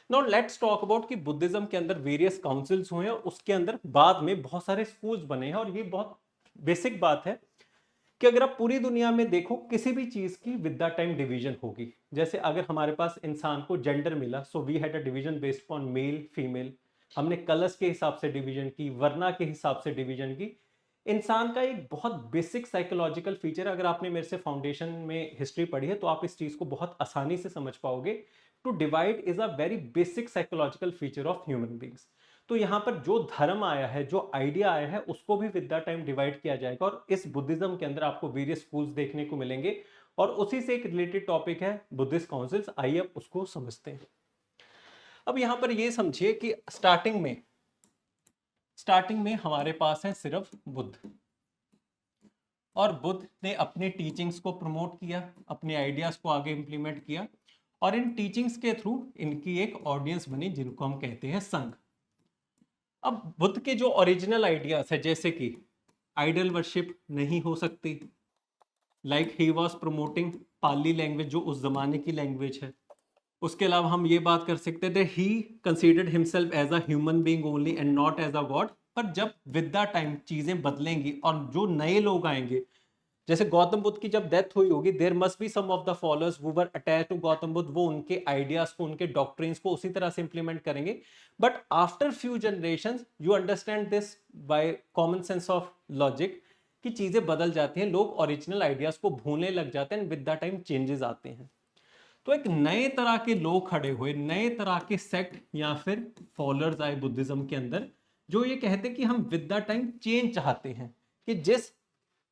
नाउ लेट्स टॉक अबाउट कि बुद्धिज्म के अंदर वेरियस काउंसिल्स हुए और उसके अंदर बाद में बहुत सारे स्कूल्स बने हैं। और ये बहुत बेसिक बात है कि अगर आप पूरी दुनिया में देखो किसी भी चीज की विद द टाइम डिवीजन होगी। जैसे अगर हमारे पास इंसान को जेंडर मिला, so we had a division based on male female, हमने कलर्स के हिसाब से डिवीजन की, वर्ना के हिसाब से डिवीजन की। इंसान का एक बहुत बेसिक साइकोलॉजिकल फीचर, अगर आपने मेरे से फाउंडेशन में हिस्ट्री पढ़ी है तो आप इस चीज को बहुत आसानी से समझ पाओगे। To divide is a very basic psychological feature of human beings. तो यहाँ पर जो धर्म आया है, जो आइडिया आया है, उसको भी विद द टाइम डिवाइड किया जाएगा। और इस बुद्धिज्म के अंदर आपको वेरियस स्कूल्स देखने को मिलेंगे और उसी से एक रिलेटेड टॉपिक है बुद्धिस्ट काउंसिल्स। आइए अब उसको समझते हैं। अब यहाँ पर ये समझिए कि स्टार्टिंग में हमारे पास है सिर्फ बुद्ध, और बुद्ध ने अपनी टीचिंग्स को प्रमोट किया, अपने आइडियाज को आगे इंप्लीमेंट किया, और इन टीचिंग्स के थ्रू इनकी एक ऑडियंस बनी जिनको हम कहते हैं संघ। अब बुद्ध के जो ओरिजिनल आइडियाज है, जैसे कि आइडल वर्शिप नहीं हो सकती, like he was promoting Pali language जो उस जमाने की लैंग्वेज है। उसके अलावा हम ये बात कर सकते थे he considered himself as a human being only and not as a god. पर जब विद द टाइम चीजें बदलेंगी और जो नए लोग आएंगे, जैसे गौतम बुद्ध की जब डेथ हुई होगी, there must be some of the followers who were attached to Gautam Buddha, वो उनके आइडियाज को, उनके डॉक्ट्रिन्स को उसी तरह से इंप्लीमेंट करेंगे। But after few generations you understand this by common sense of logic कि चीजें बदल जाती हैं, लोग ओरिजिनल आइडियाज को भूलने लग जाते हैं, विद द टाइम चेंजेस आते हैं। तो एक नए तरह के लोग खड़े हुए, नए तरह के सेक्ट या फिर फॉलोअर्स आए बुद्धिज्म के अंदर, जो ये कहते हैं कि हम विद द टाइम चेंज चाहते हैं, कि जिस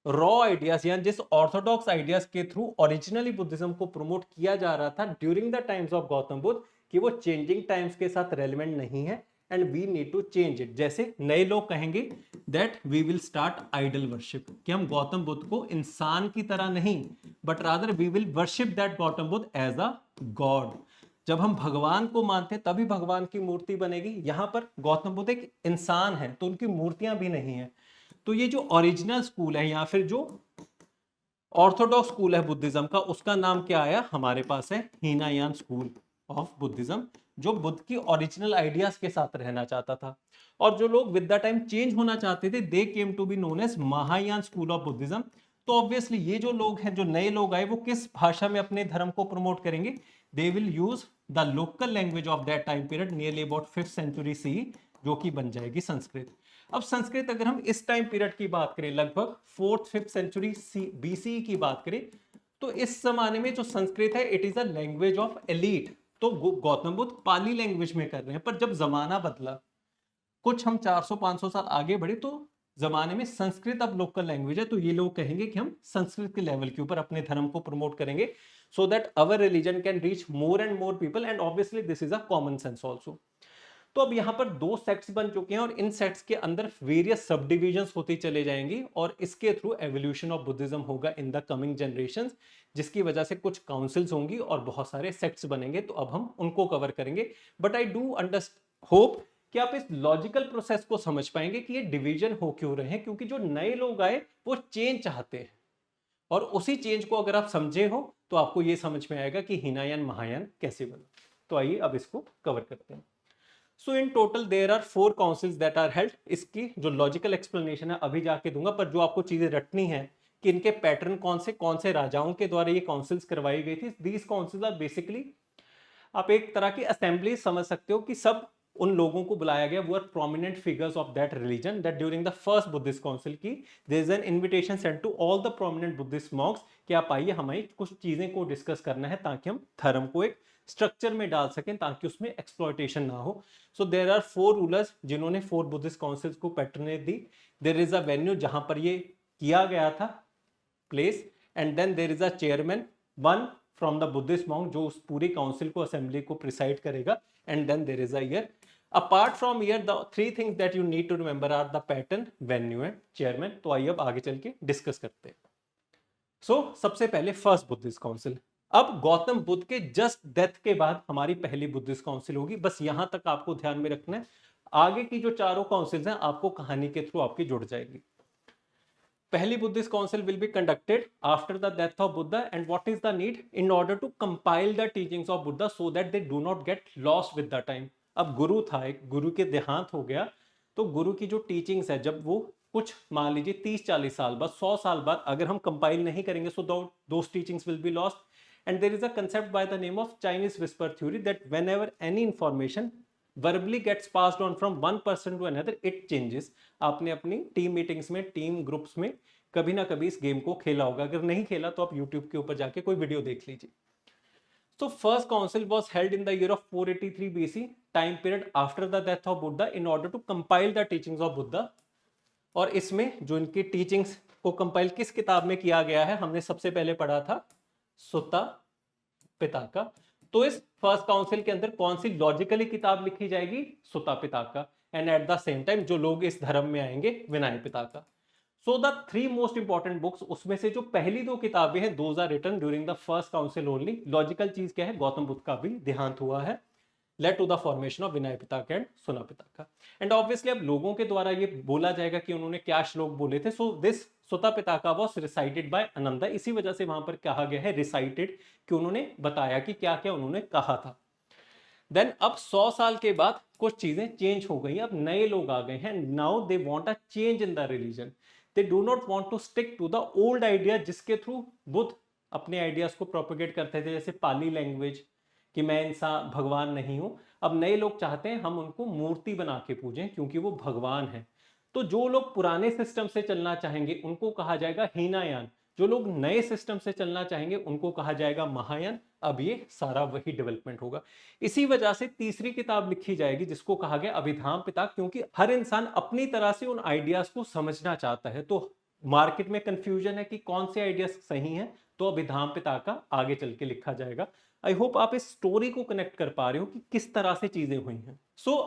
रॉ आइडियाज या जिस ऑर्थोडॉक्स आइडियाज के थ्रू ओरिजिनली बुद्धिज्म को प्रमोट किया जा रहा था during the times of Gautam Buddha, कि वो चेंजिंग टाइम्स के साथ रेलेवेंट नहीं है and we need to change it. जैसे नए लोग कहेंगे that we will start idol worship, कि हम गौतम बुद्ध को इंसान की तरह नहीं, but rather we will worship that Gautam Buddha as a God. जब हम भगवान को मानते हैं तभी भगवान की मूर्ति बनेगी। यहाँ पर गौतम बुद्ध एक इंसान है तो उनकी मूर्तियां भी नहीं है। तो ये जो ओरिजिनल स्कूल है या फिर जो ऑर्थोडॉक्स स्कूल है बुद्धिज्म का, उसका नाम क्या आया हमारे पास है हीनायान स्कूल ऑफ बुद्धिज्म, जो बुद्ध की ओरिजिनल आइडियाज के साथ रहना चाहता था। और जो लोग विद द टाइम चेंज होना चाहते थे, they came to be known as Mahayana school of Buddhism. तो ऑब्वियसली ये जो लोग हैं, जो नए लोग आए, वो किस भाषा में अपने धर्म को प्रमोट करेंगे? They will use the local language of that time period nearly about 5th century C, जो कि बन जाएगी संस्कृत। अब संस्कृत अगर हम इस टाइम पीरियड की बात करें, लगभग 4th 5th सेंचुरी बीसी की बात करें, तो इस जमाने में जो संस्कृत है it is a language of elite. तो गौतम बुद्ध पाली लैंग्वेज में कर रहे हैं, पर जब जमाना बदला, कुछ हम 400-500 साल आगे बढ़े, तो जमाने में संस्कृत अब लोकल लैंग्वेज है, तो ये लोग कहेंगे कि हम संस्कृत के लेवल के ऊपर अपने धर्म को प्रमोट करेंगे, so that our religion can reach more and more people, and obviously this is a common sense also. तो अब यहाँ पर 2 सेक्ट्स बन चुके हैं और इन सेक्ट्स के अंदर वेरियस सब डिविजन्स होती चले जाएंगी, और इसके थ्रू एवोल्यूशन ऑफ बुद्धिज्म होगा इन द कमिंग जनरेशंस, जिसकी वजह से कुछ काउंसिल्स होंगी और बहुत सारे सेक्ट्स बनेंगे। तो अब हम उनको कवर करेंगे, बट आई डू होप कि आप इस लॉजिकल प्रोसेस को समझ पाएंगे कि ये डिवीजन हो क्यों रहे हैं, क्योंकि जो नए लोग आए वो चेंज चाहते हैं, और उसी चेंज को अगर आप समझे हो तो आपको ये समझ में आएगा कि हीनायान महायान कैसे बना। तो आइए अब इसको कवर करते हैं। So in total there are 4 councils that are held. इसकी जो लॉजिकल एक्सप्लेनेशन है अभी जाके दूंगा, पर जो आपको चीजें रटनी है कि इनके पैटर्न कौन से राजाओं के द्वारा ये काउंसिल्स करवाई गई थी। दीज काउंसिल्स आर बेसिकली, आप एक तरह की असेंबली समझ सकते हो कि सब उन लोगों को बुलाया गया, वो are prominent figures of that religion, that during the first Buddhist council की there is an invitation sent to all the prominent Buddhist monks कि आप आइए, हमें कुछ चीजें को डिस्कस करना है ताकि हम धर्म को एक स्ट्रक्चर में डाल सकें, ताकि उसमें एक्सप्लॉयटेशन ना हो। सो देयर आर 4 रूलर्स जिन्होंने 4 बुद्धिस्ट काउंसिल्स को पैटर्नेज दी। देयर इज अ वेन्यू जहां पर ये किया गया था, place, and then there is a chairman, one from the Buddhist monk, जो उस पूरी काउंसिल को, असेंबली को प्रिसाइड करेगा, and then there is a year. Apart from year, the 3 things that you need to remember are the pattern, venue and chairman. तो आइए अब आगे चल के डिस्कस करते हैं। सबसे पहले फर्स्ट बुद्धिस्ट काउंसिल। अब गौतम बुद्ध के जस्ट डेथ के बाद हमारी पहली बुद्धिस्ट काउंसिल होगी, बस यहां तक आपको ध्यान में रखना है। आगे की जो चारों काउंसिल्स हैं आपको कहानी के थ्रू आपकी जुड़ जाएगी। पहली Buddhist council will be conducted after the death of Buddha, and what is the need? In order to compile the teachings of Buddha so that they do not get lost with the time. अब गुरु था, एक गुरु के देहांत हो गया, तो गुरु की जो टीचिंग्स है, जब वो कुछ मान लीजिए 30-40 साल बाद, 100 साल बाद अगर हम कंपाइल नहीं करेंगे, so those teachings will be lost. And there is a concept by the name of Chinese whisper theory, that whenever any information verbally gets passed on from one person to another, it changes। आपने अपनी team meetings में, team groups में कभी ना कभी इस game को खेला होगा, अगर नहीं खेला तो आप यूट्यूब के ऊपर जाके कोई वीडियो देख लीजिए। So first council was held in the year of 483 BC, time period after the death of Buddha, in order to compile the teachings of Buddha। और इसमें जो इनकी टीचिंग्स को कंपाइल किस किताब में किया गया है, हमने सबसे पहले पढ़ा था सुत्ता पिताका। तो इस फर्स्ट काउंसिल के अंदर कौन सी लॉजिकली किताब लिखी जाएगी? Sutta Pitaka. And at the same time जो लोग इस धर्म में आएंगे, Vinaya Pitaka. So the 3 most important books, उसमें से जो पहली 2 किताबें हैं, those are written during the first council only. Logical चीज क्या है? गौतम बुद्ध का भी देहांत हुआ है, led to the formation of Vinaya Pitaka and Sutta Pitaka. And obviously अब लोगों के द्वारा ये बोला जाएगा कि उन्होंने क्या श्लोक बोले थे। सो दिस सुता पिताका वाज रिसाइटेड बाय आनंदा, इसी वजह से वहां पर कहा गया है रिसाइटेड, कि उन्होंने बताया कि क्या क्या उन्होंने कहा था। देन अब 100 साल के बाद कुछ चीजें चेंज हो गई, अब नए लोग आ गए हैं। Now they want a change in the religion, they do not want to stick to the old idea, जिसके थ्रू बुद्ध अपने आइडियाज को प्रोपेगेट करते थे, जैसे पाली लैंग्वेज, कि मैं इंसान भगवान नहीं हूं। अब नए लोग चाहते हैं हम उनको मूर्ति बना के पूजें, क्योंकि वो भगवान है। तो जो लोग पुराने सिस्टम से चलना चाहेंगे उनको कहा जाएगा हीनायान, जो लोग नए सिस्टम से चलना चाहेंगे उनको कहा जाएगा महायान। अब ये सारा वही डेवलपमेंट होगा। इसी वजह से तीसरी किताब लिखी जाएगी जिसको कहा गया अभिधाम पिता, क्योंकि हर इंसान अपनी तरह से उन आइडियाज को समझना चाहता है। तो मार्केट में कंफ्यूजन है कि कौन से आइडियाज सही हैं, तो अभिधाम पिता का आगे चल के लिखा जाएगा। आई होप आप इस स्टोरी को कनेक्ट कर पा रहे हो कि किस तरह से चीजें हुई हैं।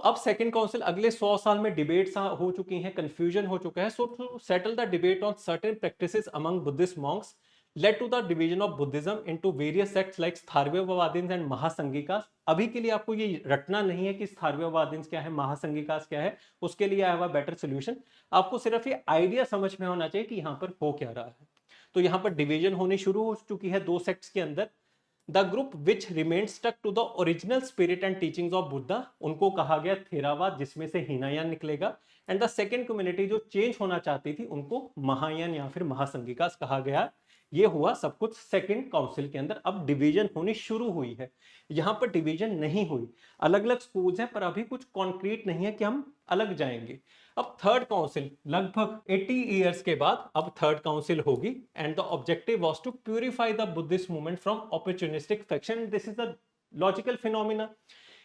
अब सेकंड काउंसिल, अगले 100 साल में डिबेट्स हो चुकी हैं, कंफ्यूजन हो चुका है। To settle the debate on certain practices among Buddhist monks, led to the division of Buddhism into various sects like Stharvavadins and Mahasanghikas। अभी के लिए आपको ये रटना नहीं है कि Stharvavadins क्या है, Mahasanghikas क्या है, उसके लिए I have a better solution. आपको सिर्फ ये आइडिया समझ में होना चाहिए कि यहाँ पर हो क्या रहा है। तो यहाँ पर डिवीजन होनी शुरू हो चुकी है दो सेक्ट्स के अंदर। The group which remain stuck to the original spirit and teachings of Buddha, उनको कहा गया थेरावाद, जिसमें से हीनायान निकलेगा। एंड द सेकेंड कम्युनिटी जो चेंज होना चाहती थी, उनको महायान या फिर महासंघिकास कहा गया। ये हुआ सब कुछ सेकेंड काउंसिल के अंदर। अब डिवीजन होनी शुरू हुई है, यहाँ पर डिवीजन नहीं हुई। अलग अलग स्कूल्स हैं पर अभी कुछ कॉन्क्रीट नहीं है कि हम अलग जाएंगे। अब थर्ड काउंसिल लगभग 80 ईयर्स के बाद अब थर्ड काउंसिल होगी। And the objective was to purify the Buddhist movement from opportunistic faction. This is the logical phenomena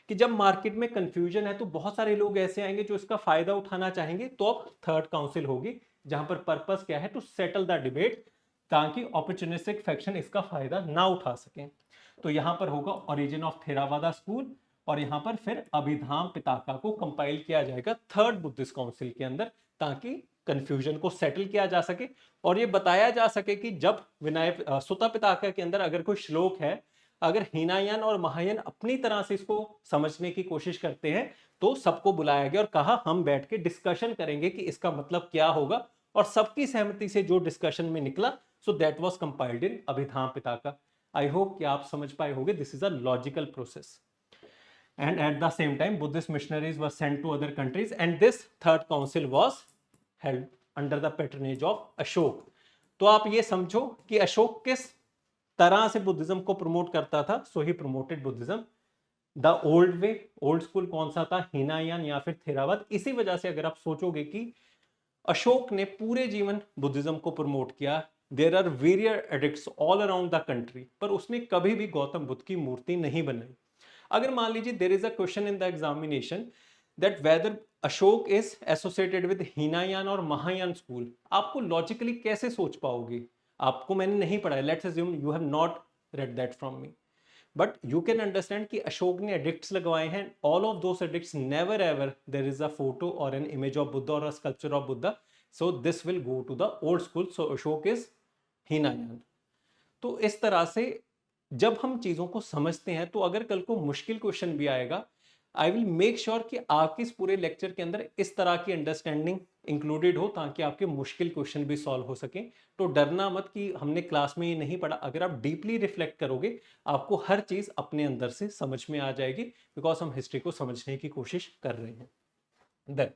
कि जब मार्केट में कंफ्यूजन है तो बहुत सारे लोग ऐसे आएंगे जो इसका फायदा उठाना चाहेंगे। तो अब थर्ड काउंसिल होगी जहां पर पर्पस क्या है, टू सेटल द डिबेट, ताकि ऑपर्चुनिस्टिक फैक्शन इसका फायदा ना उठा सकें। तो यहां पर होगा ओरिजिन ऑफ थेरावादा स्कूल, और यहां पर फिर अभिधाम पिताका को कंपाइल किया जाएगा थर्ड बुद्धिस्ट काउंसिल के अंदर, ताकि कंफ्यूजन को सेटल किया जा सके और ये बताया जा सके कि जब विनय सुत्ता पिताका के अंदर अगर कोई श्लोक है, अगर हीनायान और महायान अपनी तरह से इसको समझने की कोशिश करते हैं तो सबको बुलाया गया और कहा हम बैठ के डिस्कशन करेंगे कि इसका मतलब क्या होगा, और सबकी सहमति से जो डिस्कशन में निकला, so that was compiled in Abhidhamma Pitaka. I hope कि आप समझ पाए होंगे, this is a logical process. And at the same time Buddhist missionaries were sent to other countries, and this third council was held under the patronage of Ashok. तो आप ये समझो कि अशोक किस तरह से बुद्धिज्म को प्रमोट करता था। So he promoted Buddhism the old way. Old school कौन सा था, हीनायान या फिर थेरावाद। इसी वजह से अगर आप सोचोगे कि अशोक ने पूरे जीवन बुद्धिज्म को प्रमोट किया, there are various edicts all around the country, पर उसने कभी भी गौतम बुद्ध की मूर्ति नहीं बनाई। अगर मान लीजिए there is a question in the examination that whether Ashoka is associated with Hinayana और महायान स्कूल, आपको लॉजिकली कैसे सोच पाओगे। आपको मैंने नहीं पढ़ाया, let's assume you have not read that from me, but you can understand कि अशोक ने एडिक्ट्स लगवाए हैं। All of those edicts never ever there is a photo और एन इमेज ऑफ बुद्धा और a sculpture of Buddha, so this will go to the old school. So Ashoka is Hinayana. तो इस तरह से जब हम चीजों को समझते हैं तो अगर कल को मुश्किल क्वेश्चन भी आएगा, आई विल मेक श्योर कि आपके इस पूरे लेक्चर के अंदर इस तरह की अंडरस्टैंडिंग इंक्लूडेड हो, ताकि आपके मुश्किल क्वेश्चन भी सॉल्व हो सके। तो डरना मत कि हमने क्लास में ये नहीं पढ़ा। अगर आप डीपली रिफ्लेक्ट करोगे, आपको हर चीज अपने अंदर से समझ में आ जाएगी, बिकॉज हम हिस्ट्री को समझने की कोशिश कर रहे हैं। देन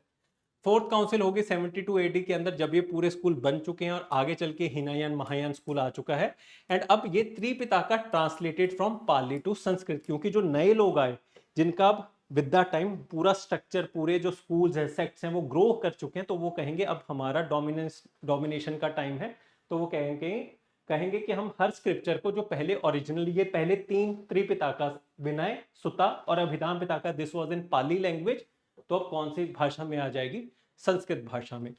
फोर्थ काउंसिल होगी 72 एडी के अंदर, जब ये पूरे स्कूल बन चुके हैं और आगे चल के हीनायान महायान स्कूल आ चुका है। एंड अब ये Tripitaka translated from Pali to Sanskrit, क्योंकि जो नए लोग आए जिनका अब विद द टाइम पूरा स्ट्रक्चर, पूरे जो स्कूल्स हैं, सेक्ट्स हैं, वो ग्रो कर चुके हैं, तो वो कहेंगे अब हमारा डोमिनेशन का टाइम है। तो वो कहेंगे कि हम हर स्क्रिप्चर को जो पहले ओरिजिनली, ये पहले तीन त्रिपिताका विनय, सुत्ता और Abhidhamma Pitaka, this was in Pali language, तो अब कौन सी भाषा में आ जाएगी, संस्कृत भाषा में।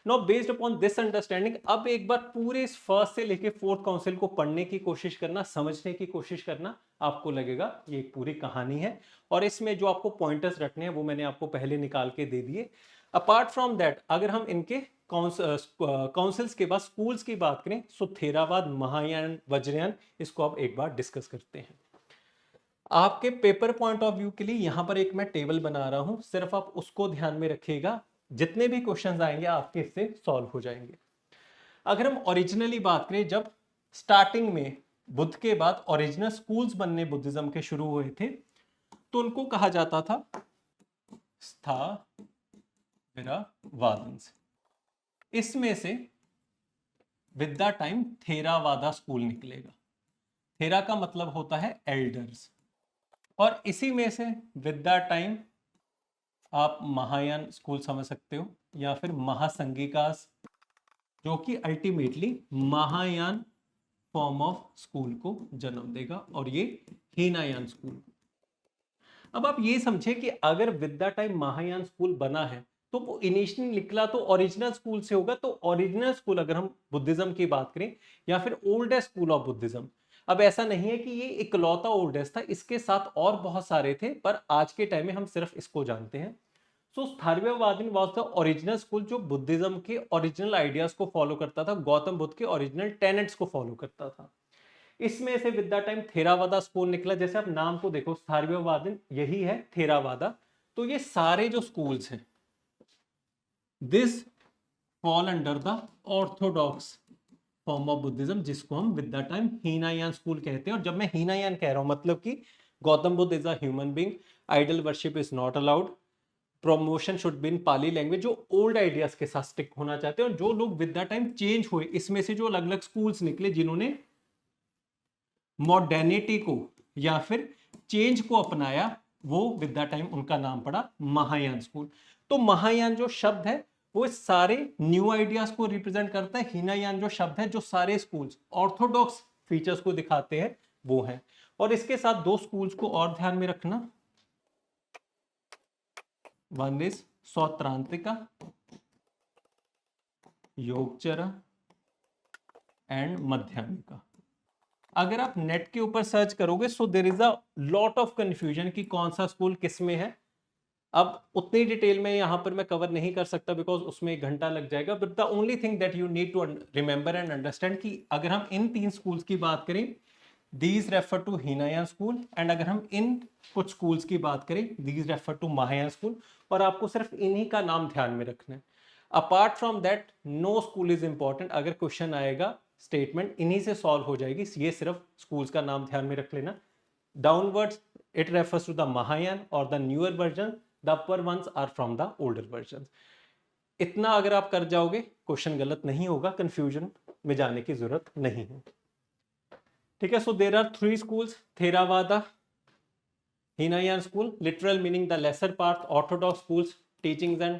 Now based upon this understanding, अब एक बार पूरे इस फर्स्ट से लेके फोर्थ काउंसिल को पढ़ने की कोशिश करना, समझने की कोशिश करना, आपको लगेगा ये एक पूरी कहानी है। और इसमें जो आपको पॉइंटर्स रखने हैं वो मैंने आपको पहले निकाल के दे दिए। अपार्ट फ्रॉम दैट, अगर हम इनके काउंसिल्स के बाद स्कूल्स की बात करें, सो थेरावाद, महायान, वज्रयान, इसको आप एक बार डिस्कस करते हैं। आपके पेपर पॉइंट ऑफ व्यू के लिए यहां पर एक मैं टेबल बना रहा हूं, सिर्फ आप उसको ध्यान में रखिएगा। जितने भी क्वेश्चंस आएंगे आपके इससे सॉल्व हो जाएंगे। अगर हम ओरिजिनली बात करें, जब स्टार्टिंग में बुद्ध के बाद ओरिजिनल स्कूल्स बनने बुद्धिज्म के शुरू हुए थे, तो उनको कहा जाता था स्थाविरवादन। इसमें से with the time Theravada school निकलेगा। थेरा का मतलब होता है एल्डर्स, और इसी में से विद द टाइम आप महायान स्कूल समझ सकते हो, या फिर महासंघिकास, जो कि ultimately Mahayana form of school को जन्म देगा, और ये हीनायान स्कूल। अब आप ये समझे कि अगर with the time Mahayana school बना है, तो वो इनिशियली निकला तो ओरिजिनल स्कूल से होगा। तो ओरिजिनल स्कूल अगर हम बुद्धिज्म की बात करें, या फिर ओल्डेस्ट स्कूल ऑफ बुद्धिज्म, अब ऐसा नहीं है कि ये इकलौता ओल्डेस्ट था, इसके साथ और बहुत सारे थे, पर आज के टाइम में हम सिर्फ इसको जानते हैं। सो स्थारव्यवादीन वाज द ओरिजिनल स्कूल जो बुद्धिज्म के ओरिजिनल आइडियाज को फॉलो करता था, गौतम बुद्ध के ओरिजिनल टेनेट्स को फॉलो करता था। इसमें से with the time Theravada school निकला। जैसे आप नाम को देखो, स्थारव्यवादीन यही है थेरावादा। तो ये सारे जो स्कूल्स हैं, this fall under the Orthodox form of Buddhism, जिसको हम विद द टाइम हीनायान स्कूल कहते हैं। और जब मैं हीनायान कह रहा हूं, मतलब कि Gautam Buddha is a human being, idol worship is not allowed, promotion should be in Pali language, जो ओल्ड आइडियाज के साथ स्टिक होना चाहते हैं। और जो लोग विद द टाइम चेंज हुए, इसमें से जो अलग अलग स्कूल्स निकले जिन्होंने मॉडर्निटी को या फिर चेंज को अपनाया, वो विद द टाइम उनका नाम पड़ा महायान स्कूल। तो महायान जो शब्द है वो सारे न्यू आइडियाज को रिप्रेजेंट करता है। हीनायान जो शब्द है जो सारे स्कूल्स ऑर्थोडॉक्स फीचर्स को दिखाते हैं वो है। और इसके साथ दो स्कूल्स को और ध्यान में रखना, one is Sautrantika, Yogachara and Madhyamika. अगर आप नेट के ऊपर सर्च करोगे so there is a lot of confusion कि कौन सा स्कूल किस में है। अब उतनी डिटेल में यहां पर मैं कवर नहीं कर सकता बिकॉज उसमें 1 घंटा लग जाएगा। But the only thing that you need to remember and understand कि अगर हम इन 3 स्कूल्स की बात करें, these refer to Hinayana school, and अगर हम इन कुछ स्कूल्स की बात करें, these refer to Mahayana school. और आपको सिर्फ इन्हीं का नाम ध्यान में रखना है। Apart from that no school is important. अगर क्वेश्चन आएगा स्टेटमेंट इन्हीं से सॉल्व हो जाएगी, ये सिर्फ स्कूल्स का नाम ध्यान में रख लेना। Downwards it refers to the Mahayana और the newer version, the upper ones are from the older version. इतना अगर आप कर जाओगे क्वेश्चन गलत नहीं होगा, कंफ्यूजन में जाने की जरूरत नहीं है। ठीक है, so there are 3 schools, Theravada, Hinayana school, literal meaning the lesser part, orthodox schools, teachings and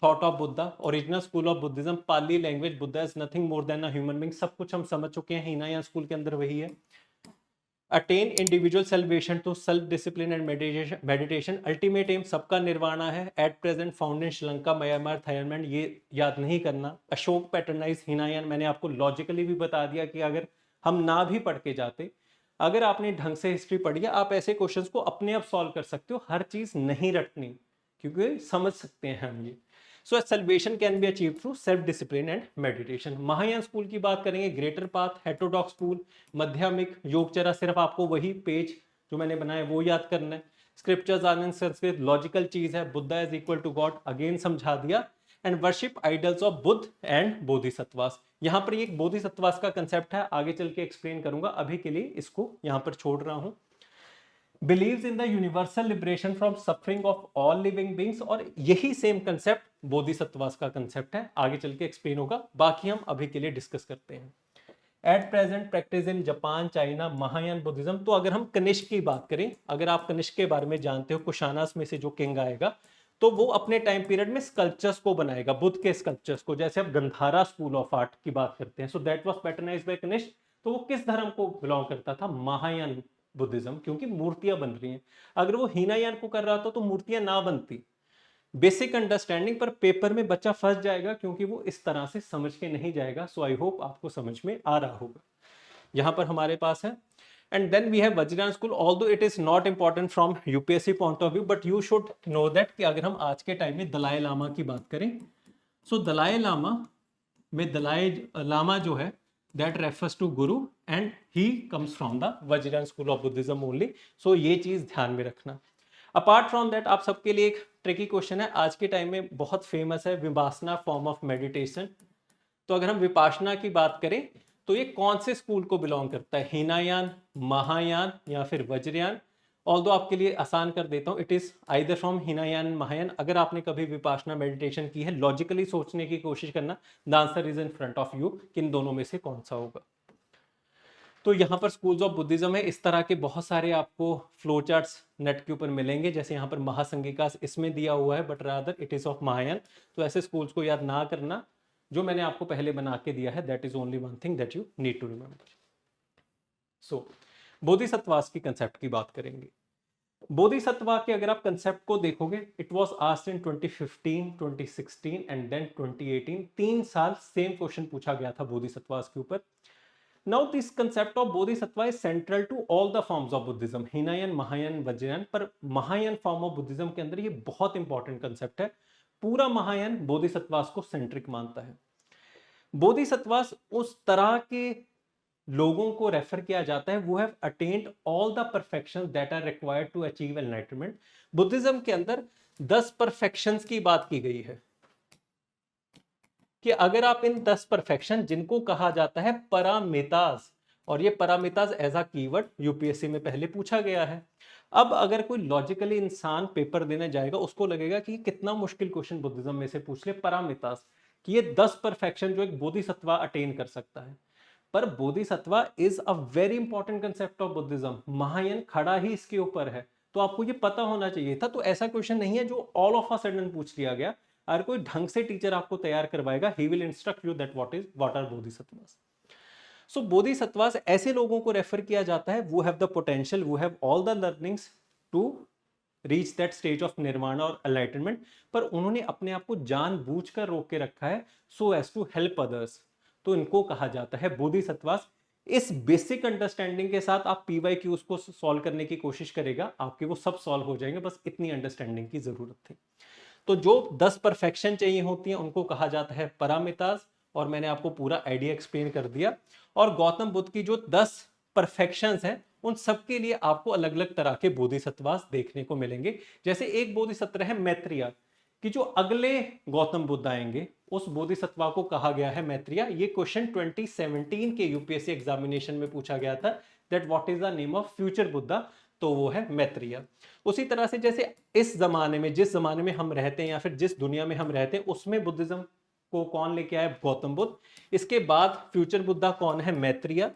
thought of Buddha, original school of Buddhism, Pali language, Buddha is nothing more than a human being. सब कुछ हम समझ चुके हैं, हीनायान स्कूल के अंदर वही है। Attain individual salvation to self discipline and meditation, ultimate aim सबका निर्वाणा है। At present found in Sri Lanka, Myanmar, Thailand, ये याद नहीं करना। अशोक पैटर्नाइज हीनायान, मैंने आपको लॉजिकली भी बता दिया कि अगर हम ना भी पढ़ के जाते, अगर आपने ढंग से हिस्ट्री पढ़ी है, आप ऐसे क्वेश्चंस को अपने आप सॉल्व कर सकते हो। हर चीज नहीं रटनी, क्योंकि समझ सकते हैं हम ये। So salvation can be achieve through self discipline and meditation. Mahayana school की बात करेंगे, ग्रेटर पाथ, हेटेरोडॉक्स स्कूल, माध्यमिक, योगचरा, सिर्फ आपको वही पेज जो मैंने बनाया वो याद करना है। Scriptures are in Sanskrit, logical चीज है, Buddha is equal to god, again समझा दिया। And worship idols of Buddha and Bodhisattvas. यहाँ पर एक बोधिसत्वास का कंसेप्ट है, आगे चल के एक्सप्लेन करूंगा, अभी के लिए इसको यहाँ पर छोड़ रहा हूँ। believes in the universal liberation from suffering of all living beings, और यही सेम कंसेप्ट बोधिसत्वास का कंसेप्ट है, आगे चल के एक्सप्लेन होगा, बाकी हम अभी के लिए डिस्कस करते हैं। At present practice in Japan, China, Mahayana Buddhism. तो अगर हम कनिष्क की बात करें, अगर आप कनिष्क के बारे में जानते हो, कुशानास में से जो किंग आएगा, तो वो अपने टाइम पीरियड में स्कल्पचर्स को बनाएगा, बुद्ध के स्कल्पचर्स को। जैसे अब गंधारा स्कूल ऑफ आर्ट की बात करते हैं, so that was patronized by Kanishka. तो वो किस धर्म को बिलोंग करता था? महायान बुद्धिज्म, क्योंकि मूर्तियां बन रही हैं। अगर वो हीनायान को कर रहा था तो मूर्तियां ना बनती। बेसिक अंडरस्टैंडिंग, पर पेपर में बच्चा फंस जाएगा क्योंकि वो इस तरह से समझ के नहीं जाएगा। सो आई होप आपको समझ में आ रहा होगा। यहां पर हमारे पास है, and then we have Vajrayana school. Although it is not important from UPSC point of view, but you should know that कि अगर हम आज के टाइम में दलाई लामा की बात करें, सो दलाई लामा में दलाई लामा जो है that refers to guru and he comes from the Vajrayana school of Buddhism only. So ये चीज ध्यान में रखना। अपार्ट फ्रॉम दैट आप सबके लिए एक ट्रिकी क्वेश्चन है, आज के टाइम में बहुत फेमस है, विपासना फॉर्म ऑफ मेडिटेशन। तो अगर हम विपासना की बात करें तो ये कौन से स्कूल को बिलोंग करता है? हीनायान, महायान या फिर वज्रयान? ऑल्दो आपके लिए आसान कर देता हूं, it is either from Hinayana, Mahayana. अगर आपने कभी विपासना मेडिटेशन की है, लॉजिकली सोचने की कोशिश करना, the answer is in front of you, किन दोनों में से कौन सा होगा। तो यहाँ पर स्कूल्स ऑफ बुद्धिज्म है, इस तरह के बहुत सारे आपको फ्लो चार्ट्स नेट के ऊपर मिलेंगे। जैसे यहाँ पर महासंगिका इसमें दिया हुआ है, but rather it is of Mahayana. तो ऐसे स्कूल्स को याद ना करना, जो मैंने आपको पहले बना के दिया है, that is only one thing that you need to remember. So Bodhisattvas की कंसेप्ट की बात करेंगे। बोधिसत्वा के अगर आप कंसेप्ट को देखोगे, it was asked in 2015, 2016 and then 2018। 3 साल सेम क्वेश्चन पूछा गया था बोधिसत्वास के ऊपर। Now this concept of bodhisattva is central to all the forms of Buddhism, Hinayan, Mahayan, Vajrayan, पर महायान फॉर्म ऑफ बुद्धिज्म के अंदर ये बहुत इंपॉर्टेंट कंसेप्ट है। पूरा महायान बोधिसत्वास को सेंट्रिक मानता है। बोधिसत्वास उस तरह के लोगों को रेफर किया जाता है वो have attained all the perfection that are required to achieve enlightenment. Buddhism के अंदर 10 परफेक्शंस की बात की गई है कि अगर आप इन 10 परफेक्शन जिनको कहा जाता है पारामिताज, और ये पारामिताज एज अ कीवर्ड यूपीएससी में पहले पूछा गया है। अब अगर कोई लॉजिकली इंसान पेपर देने जाएगा उसको लगेगा कि कितना मुश्किल क्वेश्चन बुद्धिज्म में से पूछ ले पारामिताज, कि ये 10 परफेक्शन जो एक बोधिसत्वा अटेन कर सकता है। पर Bodhisattva is a very important concept of Buddhism, Mahayana खड़ा ही इसके ऊपर है, तो आपको ये पता होना चाहिए था। तो ऐसा क्वेश्चन नहीं है जो ऑल ऑफ अ सडन पूछ लिया गया। अगर कोई ढंग से टीचर आपको तैयार करवाएगा, he will instruct you that what are Bodhisattvas. So Bodhisattvas ऐसे लोगों को रेफर किया जाता है वो हैव द पोटेंशियल, वो have all the learnings to reach that stage of Nirvana और एनलाइटनमेंट, पर उन्होंने अपने आप को जानबूझकर रोक के रखा है so as to help others, तो इनको कहा जाता है बोधिसत्वास। इस बेसिक अंडरस्टैंडिंग के साथ आप पीवाईक्यूज को सॉल्व करने की कोशिश करेगा, आपके वो सब सॉल्व हो जाएंगे, बस इतनी अंडरस्टैंडिंग की जरूरत थी। तो जो 10 परफेक्शन चाहिए होती हैं उनको कहा जाता है पारामिताज, और मैंने आपको पूरा आइडिया एक्सप्लेन कर दिया। और गौतम बुद्ध की जो 10 परफेक्शंस हैं उन सब के लिए आपको अलग अलग तरह के बोधिसत्वास देखने को मिलेंगे। जैसे एक बोधिसत्व है मैत्रेय, कि जो अगले गौतम बुद्ध आएंगे उस बोधिसत्वा को कहा गया है मैत्रेय। ये क्वेश्चन 2017 के यूपीएससी एग्जामिनेशन में पूछा गया था, that what is the name of future Buddha, तो वो है मैत्रेय। उसी तरह से जैसे इस जमाने में, जिस जमाने में हम रहते हैं या फिर जिस दुनिया में हम रहते हैं उसमें बुद्धिज्म को कौन लेके आया, गौतम बुद्ध। इसके बाद फ्यूचर बुद्धा कौन है, मैत्रेय।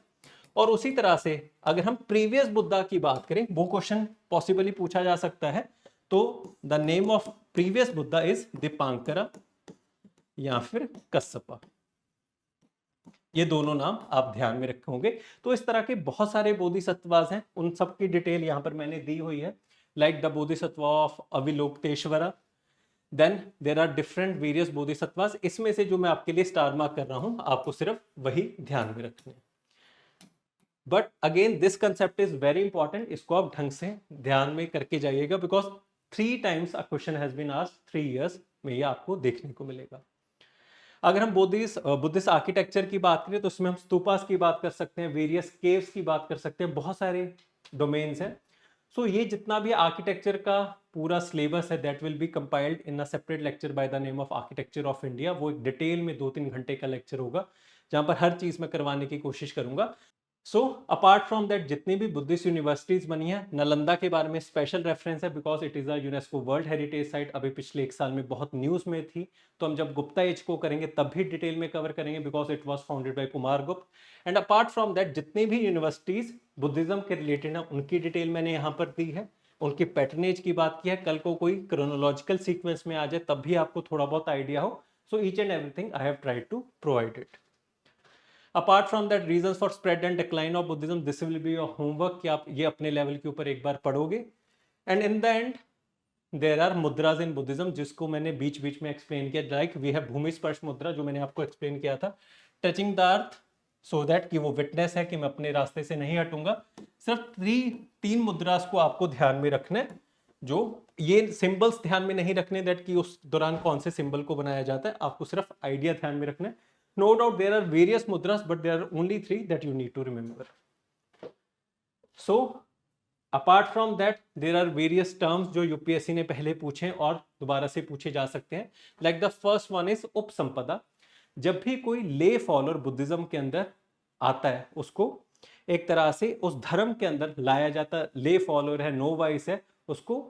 और उसी तरह से अगर हम प्रीवियस बुद्धा की बात करें, वो क्वेश्चन पॉसिबली पूछा जा सकता है, तो the name of previous Buddha is Dipankara या फिर कश्यपा। ये दोनों नाम आप ध्यान में रखोगे। तो इस तरह के बहुत सारे बोधिसत्वास हैं, उन सब की डिटेल यहां पर मैंने दी हुई है, like the Bodhisattva of Avalokiteshvara. Then there are different various Bodhisattvas, इसमें से जो मैं आपके लिए स्टार मार्क कर रहा हूं आपको सिर्फ वही ध्यान में रखने। But again this concept is very important, इसको आप ढंग से ध्यान में करके जाइएगा, because 3 times a question has been asked 3 years में, ये आपको देखने को मिलेगा। अगर हम बुद्धिस्ट आर्किटेक्चर की बात करें तो उसमें हम स्तूपास की बात कर सकते हैं, वेरियस केव्स की बात कर सकते हैं, बहुत सारे डोमेन्स हैं। सो ये जितना भी आर्किटेक्चर का पूरा सिलेबस है that will B compiled in a separate lecture bye the name of architecture of India. वो एक डिटेल में 2-3 घंटे का लेक्चर होगा जहां पर हर चीज मैं करवाने की कोशिश करूंगा। सो अपार्ट फ्रॉम दैट जितनी भी बुद्धिस्ट यूनिवर्सिटीज बनी है, नालंदा के बारे में स्पेशल रेफरेंस है because it is a UNESCO world heritage site, अभी पिछले 1 साल में बहुत न्यूज में थी। तो हम जब गुप्ता एज को करेंगे तब भी डिटेल में कवर करेंगे because it was founded by Kumara Gupta. And apart from that जितनी भी यूनिवर्सिटीज बुद्धिज्म के रिलेटेड है उनकी डिटेल मैंने यहाँ पर दी है, उनकी पैटर्नेज की बात की है। कल को कोई क्रोनोलॉजिकल सीक्वेंस में आ जाए तब भी आपको थोड़ा बहुत आइडिया हो। So each and everything I have tried to provide it. Apart from that reasons for spread and decline of Buddhism, this will be your homework कि आप ये अपने लेवल के ऊपर एक बार पढ़ोगे। And in the end there are mudras in Buddhism, जिसको मैंने बीच बीच में एक्सप्लेन किया, लाइक वी हैव भूमि स्पर्श मुद्रा जो मैंने आपको एक्सप्लेन किया था, touching the earth so that कि वो विटनेस है कि मैं अपने रास्ते से नहीं हटूंगा। सिर्फ 3 मुद्रास को आपको ध्यान में रखना है, जो ये सिंबल्स ध्यान में नहीं रखने दैट कि उस दौरान कौन से सिंबल को बनाया जाता है, आपको सिर्फ आइडिया ध्यान में रखना है। No doubt there are various mudras, but there are only 3 that you need to remember. So, apart from that, there are various terms जो यूपीएससी ने पहले पूछे और दोबारा से पूछे जा सकते हैं। Like the first one is उपसंपदा। जब भी कोई ले फॉलोअर बुद्धिज्म के अंदर आता है उसको एक तरह से उस धर्म के अंदर लाया जाता है, ले फॉलोअर है, नोवाइस है, उसको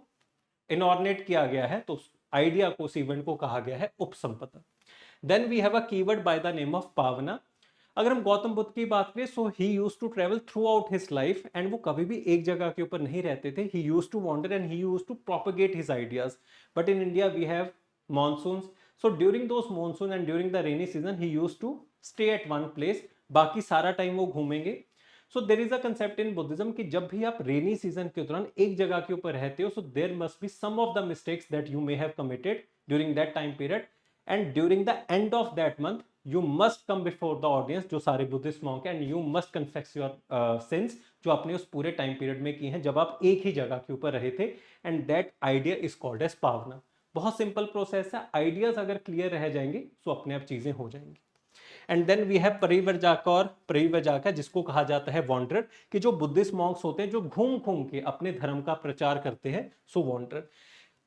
इनऑर्डिनेट किया गया है, तो उस आइडिया को, उस इवेंट को कहा गया है उपसंपदा। Then we have a keyword by the name of पावना। अगर हम गौतम बुद्ध की बात करें, so he used to travel throughout his life and वो कभी भी एक जगह के ऊपर नहीं रहते थे। He used to wander and he used to propagate his ideas. But in India we have monsoons. So during those monsoon and during the rainy season he used to stay at one place. बाकी सारा time वो घूमेंगे। So there is a concept in Buddhism कि जब भी आप rainy season के दौरान एक जगह के ऊपर रहते हो, so there must be some of the mistakes that you may have committed during that time period. And during the end of that month you must come before the audience, जो सारे Buddhist monk and you must confess your sins जो आपने उस पूरे time period में किए हैं जब आप एक ही जगह के ऊपर रहे थे, and that idea is called as pavana. बहुत सिंपल प्रोसेस है, आइडियाज अगर क्लियर रह जाएंगे तो अपने आप चीजें हो जाएंगी। And then we have parivrajaka, और परिव्रजाका जिसको कहा जाता है वॉन्डरर, कि जो बुद्धिस्ट मॉन्क्स होते हैं जो घूम घूम के अपने धर्म का प्रचार करते हैं, सो वॉन्डरर।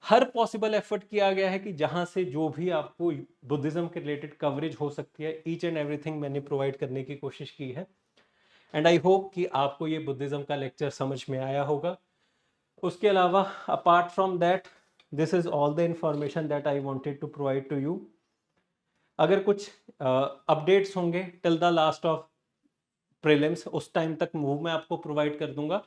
हर पॉसिबल एफर्ट किया गया है कि जहां से जो भी आपको बुद्धिज्म के रिलेटेड कवरेज हो सकती है, ईच एंड एवरीथिंग मैंने प्रोवाइड करने की कोशिश की है। एंड आई होप कि आपको ये बुद्धिज्म का लेक्चर समझ में आया होगा। उसके अलावा apart from that, this is all the information that I wanted to provide to you. अगर कुछ अपडेट्स होंगे till the last of prelims, उस टाइम तक वो मैं आपको प्रोवाइड कर दूंगा।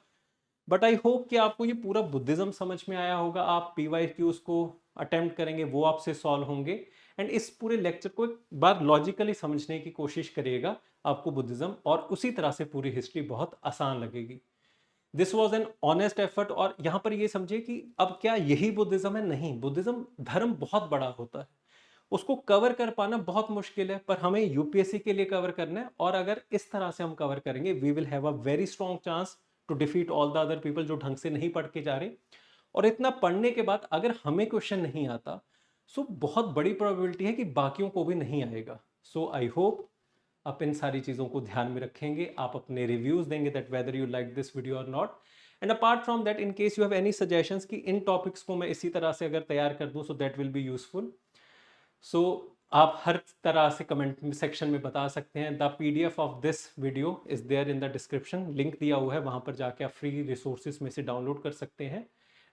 बट आई होप कि आपको ये पूरा बुद्धिज्म समझ में आया होगा। आप PYQs को अटेम्प्ट करेंगे, वो आपसे सॉल्व होंगे, एंड इस पूरे लेक्चर को एक बार लॉजिकली समझने की कोशिश करिएगा, आपको बुद्धिज्म और उसी तरह से पूरी हिस्ट्री बहुत आसान लगेगी। This was an honest effort. और यहाँ पर ये समझिए कि अब क्या यही बुद्धिज्म है? नहीं, बुद्धिज्म धर्म बहुत बड़ा होता है, उसको कवर कर पाना बहुत मुश्किल है, पर हमें यूपीएससी के लिए कवर करना है। और अगर इस तरह से हम कवर करेंगे, we will have a very strong chance to defeat all the other people जो ढंग से नहीं पढ़ के जा रहे। और इतना पढ़ने के बाद अगर हमें क्वेश्चन नहीं आता, सो बहुत बड़ी प्रोबेबिलिटी है कि बाकियों को भी नहीं आएगा। सो आई होप आप इन सारी चीज़ों को ध्यान में रखेंगे, आप अपने रिव्यूज देंगे that whether you like this video और नॉट। And apart from that, in case you have any suggestions कि इन टॉपिक्स को मैं इसी तरह से अगर तैयार कर दूं, so that will be useful. सो आप हर तरह से कमेंट सेक्शन में बता सकते हैं। The PDF of this video is there in the description, link दिया हुआ है, वहां पर जाके आप फ्री रिसोर्सेज में से डाउनलोड कर सकते हैं।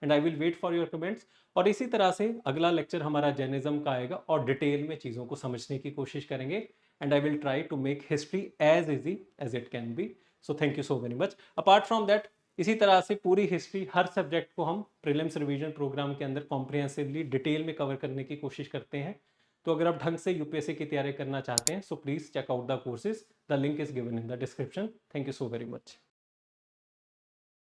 And I will wait for your comments. और इसी तरह से अगला लेक्चर हमारा जैनिज्म का आएगा और डिटेल में चीज़ों को समझने की कोशिश करेंगे। And I will try to make history as easy as it can be. So thank you so very much. Apart from that, इसी तरह से पूरी हिस्ट्री, हर सब्जेक्ट को हम प्रीलिम्स रिवीजन प्रोग्राम के अंदर कॉम्प्रिहेंसिवली डिटेल में कवर करने की कोशिश करते हैं। तो अगर आप ढंग से यूपीएससी की तैयारी करना चाहते हैं, so please check out the courses, the link is given in the description. Thank you so very much.